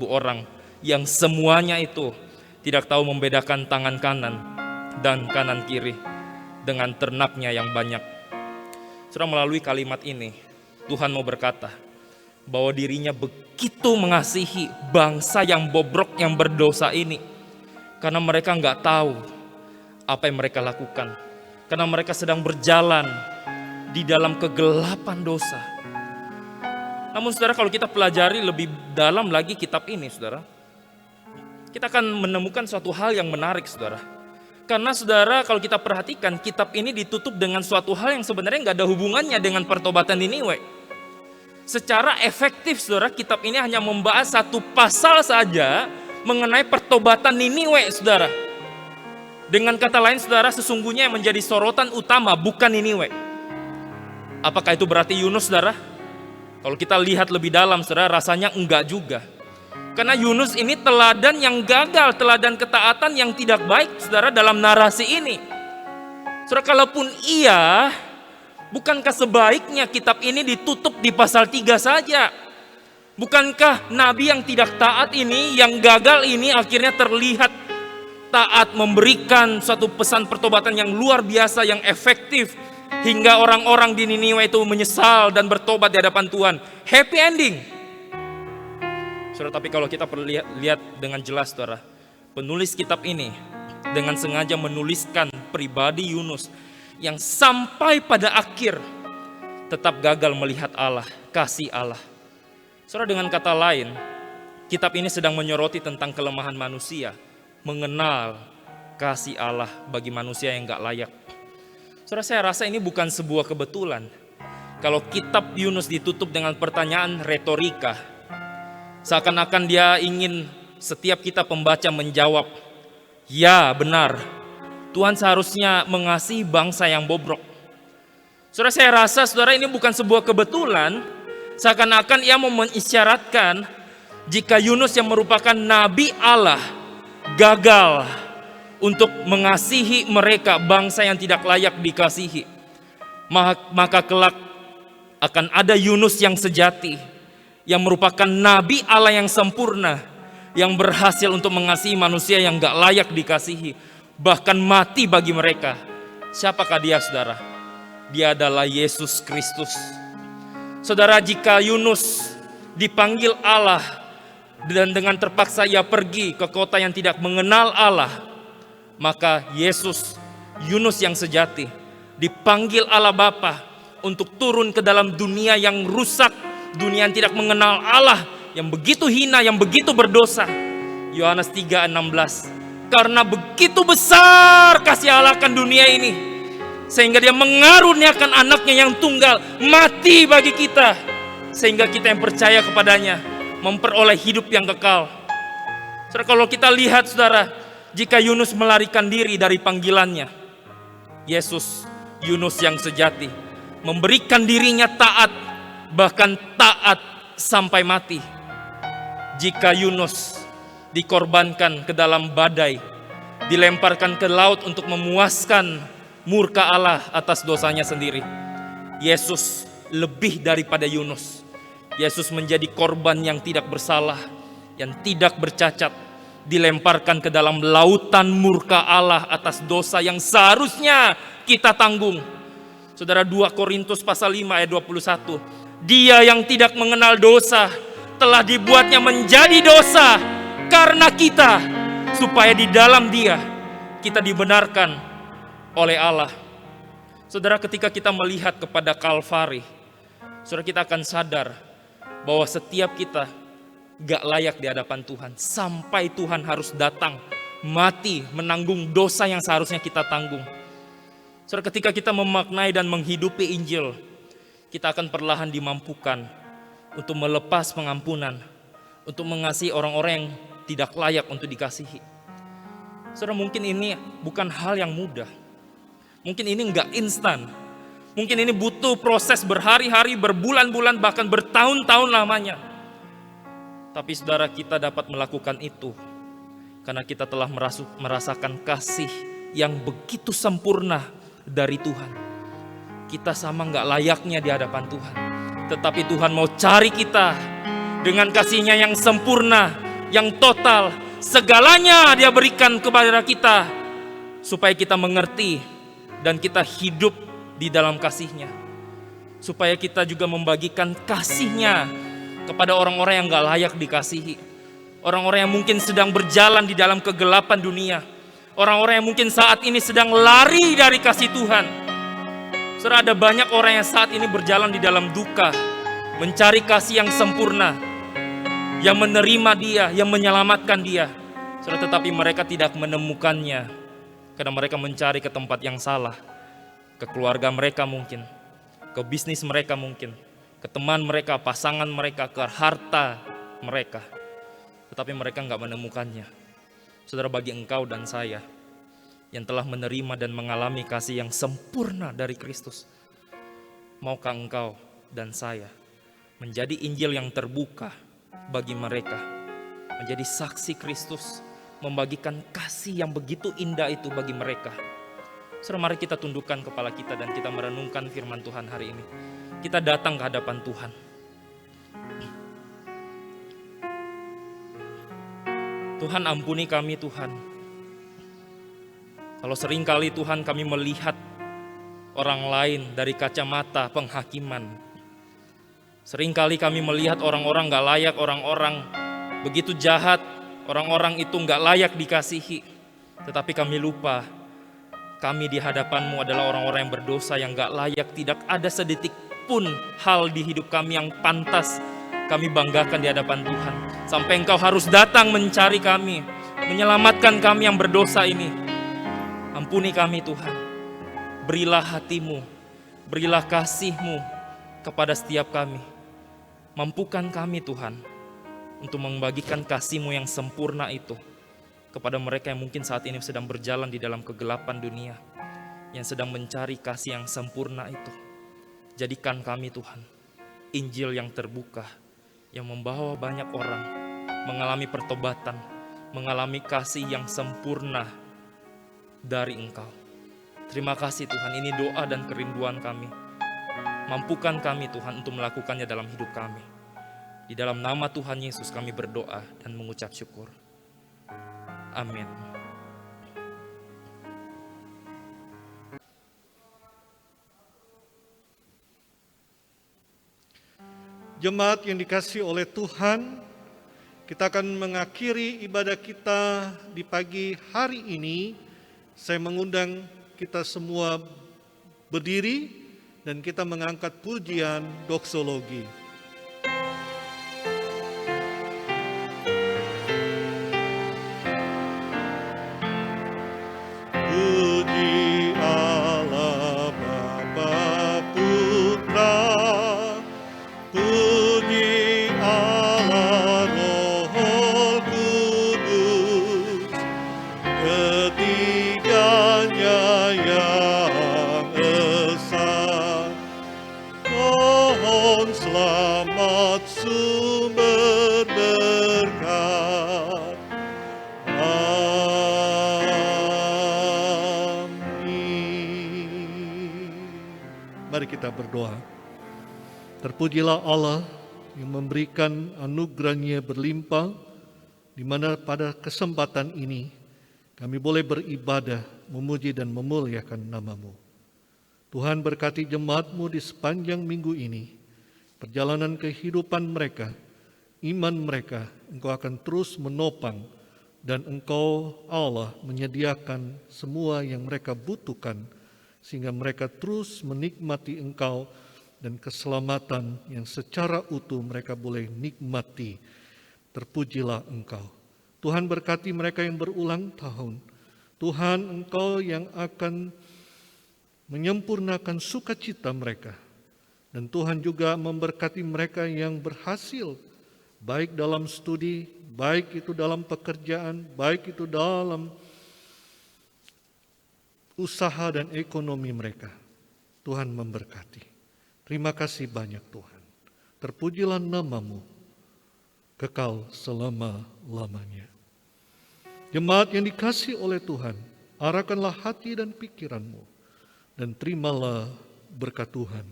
orang, yang semuanya itu tidak tahu membedakan tangan kanan dan kanan kiri dengan ternaknya yang banyak. Saudara, melalui kalimat ini Tuhan mau berkata bahwa dirinya begitu mengasihi bangsa yang bobrok, yang berdosa ini, karena mereka nggak tahu apa yang mereka lakukan, karena mereka sedang berjalan di dalam kegelapan dosa. Namun saudara, kalau kita pelajari lebih dalam lagi kitab ini, saudara, kita akan menemukan suatu hal yang menarik, saudara. Karena saudara, kalau kita perhatikan, kitab ini ditutup dengan suatu hal yang sebenarnya nggak ada hubungannya dengan pertobatan Niniwe. Secara efektif, saudara, kitab ini hanya membahas satu pasal saja mengenai pertobatan Niniwe, saudara. Dengan kata lain, saudara, sesungguhnya yang menjadi sorotan utama bukan Niniwe. Apakah itu berarti Yunus, saudara? Kalau kita lihat lebih dalam, saudara, rasanya enggak juga. Karena Yunus ini teladan yang gagal, teladan ketaatan yang tidak baik, saudara, dalam narasi ini. Saudara, kalaupun iya, bukankah sebaiknya kitab ini ditutup di pasal 3 saja? Bukankah nabi yang tidak taat ini, yang gagal ini akhirnya terlihat taat, memberikan suatu pesan pertobatan yang luar biasa, yang efektif, hingga orang-orang di Niniwe itu menyesal dan bertobat di hadapan Tuhan. Happy ending. Saudara, tapi kalau kita perlu lihat dengan jelas, saudara, penulis kitab ini dengan sengaja menuliskan pribadi Yunus yang sampai pada akhir tetap gagal melihat Allah, kasih Allah. Saudara, dengan kata lain, kitab ini sedang menyoroti tentang kelemahan manusia, mengenal kasih Allah bagi manusia yang gak layak. Saudara, saya rasa ini bukan sebuah kebetulan kalau kitab Yunus ditutup dengan pertanyaan retorika. Seakan-akan dia ingin setiap kita pembaca menjawab, ya benar, Tuhan seharusnya mengasihi bangsa yang bobrok. Saudara, saya rasa saudara ini bukan sebuah kebetulan. Seakan-akan ia mau mengisyaratkan jika Yunus yang merupakan nabi Allah gagal untuk mengasihi mereka, bangsa yang tidak layak dikasihi, maka kelak akan ada Yunus yang sejati, yang merupakan nabi Allah yang sempurna, yang berhasil untuk mengasihi manusia yang gak layak dikasihi, bahkan mati bagi mereka. Siapakah dia, saudara? Dia adalah Yesus Kristus. Saudara, jika Yunus dipanggil Allah dan dengan terpaksa ia pergi ke kota yang tidak mengenal Allah, maka Yesus, Yunus yang sejati, dipanggil Allah Bapa untuk turun ke dalam dunia yang rusak, dunia yang tidak mengenal Allah, yang begitu hina, yang begitu berdosa. Yohanes 3:16. Karena begitu besar kasih Allah akan dunia ini, sehingga dia mengaruniakan anaknya yang tunggal, mati bagi kita, sehingga kita yang percaya kepadanya memperoleh hidup yang kekal. Saudara, kalau kita lihat, saudara, jika Yunus melarikan diri dari panggilannya, Yesus, Yunus yang sejati, memberikan dirinya taat, bahkan taat sampai mati. Jika Yunus dikorbankan ke dalam badai, dilemparkan ke laut untuk memuaskan murka Allah atas dosanya sendiri, Yesus lebih daripada Yunus. Yesus menjadi korban yang tidak bersalah, yang tidak bercacat, dilemparkan ke dalam lautan murka Allah atas dosa yang seharusnya kita tanggung. Saudara, 2 Korintus pasal 5 ayat 21. Dia yang tidak mengenal dosa telah dibuatnya menjadi dosa karena kita, supaya di dalam Dia kita dibenarkan oleh Allah. Saudara, ketika kita melihat kepada Kalvari, saudara, kita akan sadar bahwa setiap kita gak layak di hadapan Tuhan, sampai Tuhan harus datang, mati, menanggung dosa yang seharusnya kita tanggung. Saudara, ketika kita memaknai dan menghidupi Injil, kita akan perlahan dimampukan untuk melepas pengampunan, untuk mengasihi orang-orang yang tidak layak untuk dikasihi. Saudara, mungkin ini bukan hal yang mudah. Mungkin ini enggak instan. Mungkin ini butuh proses berhari-hari, berbulan-bulan, bahkan bertahun-tahun lamanya. Tapi saudara, kita dapat melakukan itu karena kita telah merasakan kasih yang begitu sempurna dari Tuhan. Kita sama gak layaknya di hadapan Tuhan, tetapi Tuhan mau cari kita dengan kasih-Nya yang sempurna, yang total. Segalanya Dia berikan kepada kita supaya kita mengerti dan kita hidup di dalam kasih-Nya. Supaya kita juga membagikan kasih-Nya kepada orang-orang yang gak layak dikasihi. Orang-orang yang mungkin sedang berjalan di dalam kegelapan dunia. Orang-orang yang mungkin saat ini sedang lari dari kasih Tuhan. Saudara, ada banyak orang yang saat ini berjalan di dalam duka, mencari kasih yang sempurna, yang menerima Dia, yang menyelamatkan dia. Saudara, tetapi mereka tidak menemukannya karena mereka mencari ke tempat yang salah. Ke keluarga mereka mungkin, ke bisnis mereka mungkin, ke teman mereka, pasangan mereka, ke harta mereka. Tetapi mereka gak menemukannya. Saudara, bagi engkau dan saya yang telah menerima dan mengalami kasih yang sempurna dari Kristus, maukah engkau dan saya menjadi Injil yang terbuka bagi mereka, menjadi saksi Kristus, membagikan kasih yang begitu indah itu bagi mereka. Saudara, mari kita tundukkan kepala kita dan kita merenungkan firman Tuhan hari ini. Kita datang ke hadapan Tuhan. Tuhan, ampuni kami Tuhan. Kalau seringkali Tuhan kami melihat orang lain dari kacamata penghakiman. Seringkali kami melihat orang-orang gak layak, orang-orang begitu jahat, orang-orang itu gak layak dikasihi. Tetapi kami lupa, kami di hadapan-Mu adalah orang-orang yang berdosa, yang gak layak. Tidak ada sedetik pun hal di hidup kami yang pantas kami banggakan di hadapan Tuhan. Sampai Engkau harus datang mencari kami, menyelamatkan kami yang berdosa ini. Ampuni kami Tuhan. Berilah hati-Mu, berilah kasih-Mu kepada setiap kami. Mampukan kami Tuhan untuk membagikan kasih-Mu yang sempurna itu kepada mereka yang mungkin saat ini sedang berjalan di dalam kegelapan dunia, yang sedang mencari kasih yang sempurna itu. Jadikan kami Tuhan Injil yang terbuka, yang membawa banyak orang mengalami pertobatan, mengalami kasih yang sempurna dari Engkau. Terima kasih Tuhan, ini doa dan kerinduan kami. Mampukan kami Tuhan untuk melakukannya dalam hidup kami. Di dalam nama Tuhan Yesus kami berdoa dan mengucap syukur. Amin. Jemaat yang dikasihi oleh Tuhan, kita akan mengakhiri ibadah kita di pagi hari ini. Saya mengundang kita semua berdiri dan kita mengangkat pujian doksologi. Puji Allah Bapa Putra, puji Allah Roh Kudus, ketiganya yang esa. Mohon selamat sumber berkat. Mari kita berdoa. Terpujilah Allah yang memberikan anugerah-Nya berlimpah, di mana pada kesempatan ini kami boleh beribadah, memuji dan memuliakan nama-Mu. Tuhan berkati jemaat-Mu di sepanjang minggu ini, perjalanan kehidupan mereka, iman mereka, Engkau akan terus menopang, dan Engkau Allah menyediakan semua yang mereka butuhkan, sehingga mereka terus menikmati Engkau dan keselamatan yang secara utuh mereka boleh nikmati. Terpujilah Engkau. Tuhan berkati mereka yang berulang tahun. Tuhan, Engkau yang akan menyempurnakan sukacita mereka. Dan Tuhan juga memberkati mereka yang berhasil, baik dalam studi, baik itu dalam pekerjaan, baik itu dalam usaha dan ekonomi mereka. Tuhan memberkati. Terima kasih banyak Tuhan. Terpujilah nama-Mu kekal selama-lamanya. Jemaat yang dikasihi oleh Tuhan, arahkanlah hati dan pikiranmu, dan terimalah berkat Tuhan.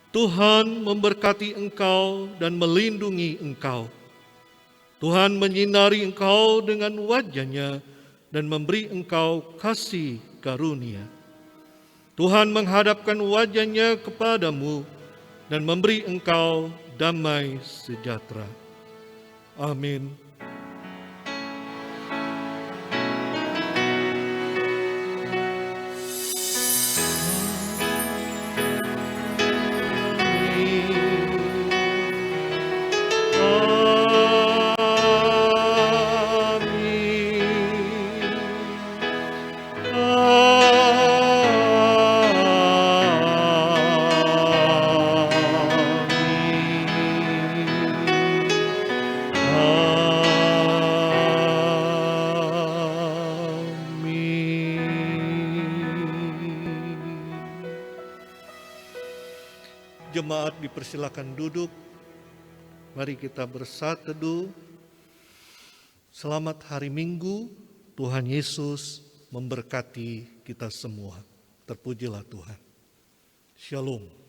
Tuhan memberkati engkau dan melindungi engkau. Tuhan menyinari engkau dengan wajah-Nya dan memberi engkau kasih karunia. Tuhan menghadapkan wajah-Nya kepadamu dan memberi engkau damai sejahtera. Amin. Jemaat dipersilakan duduk. Mari kita bersatu teduh. Selamat hari Minggu. Tuhan Yesus memberkati kita semua. Terpujilah Tuhan. Shalom.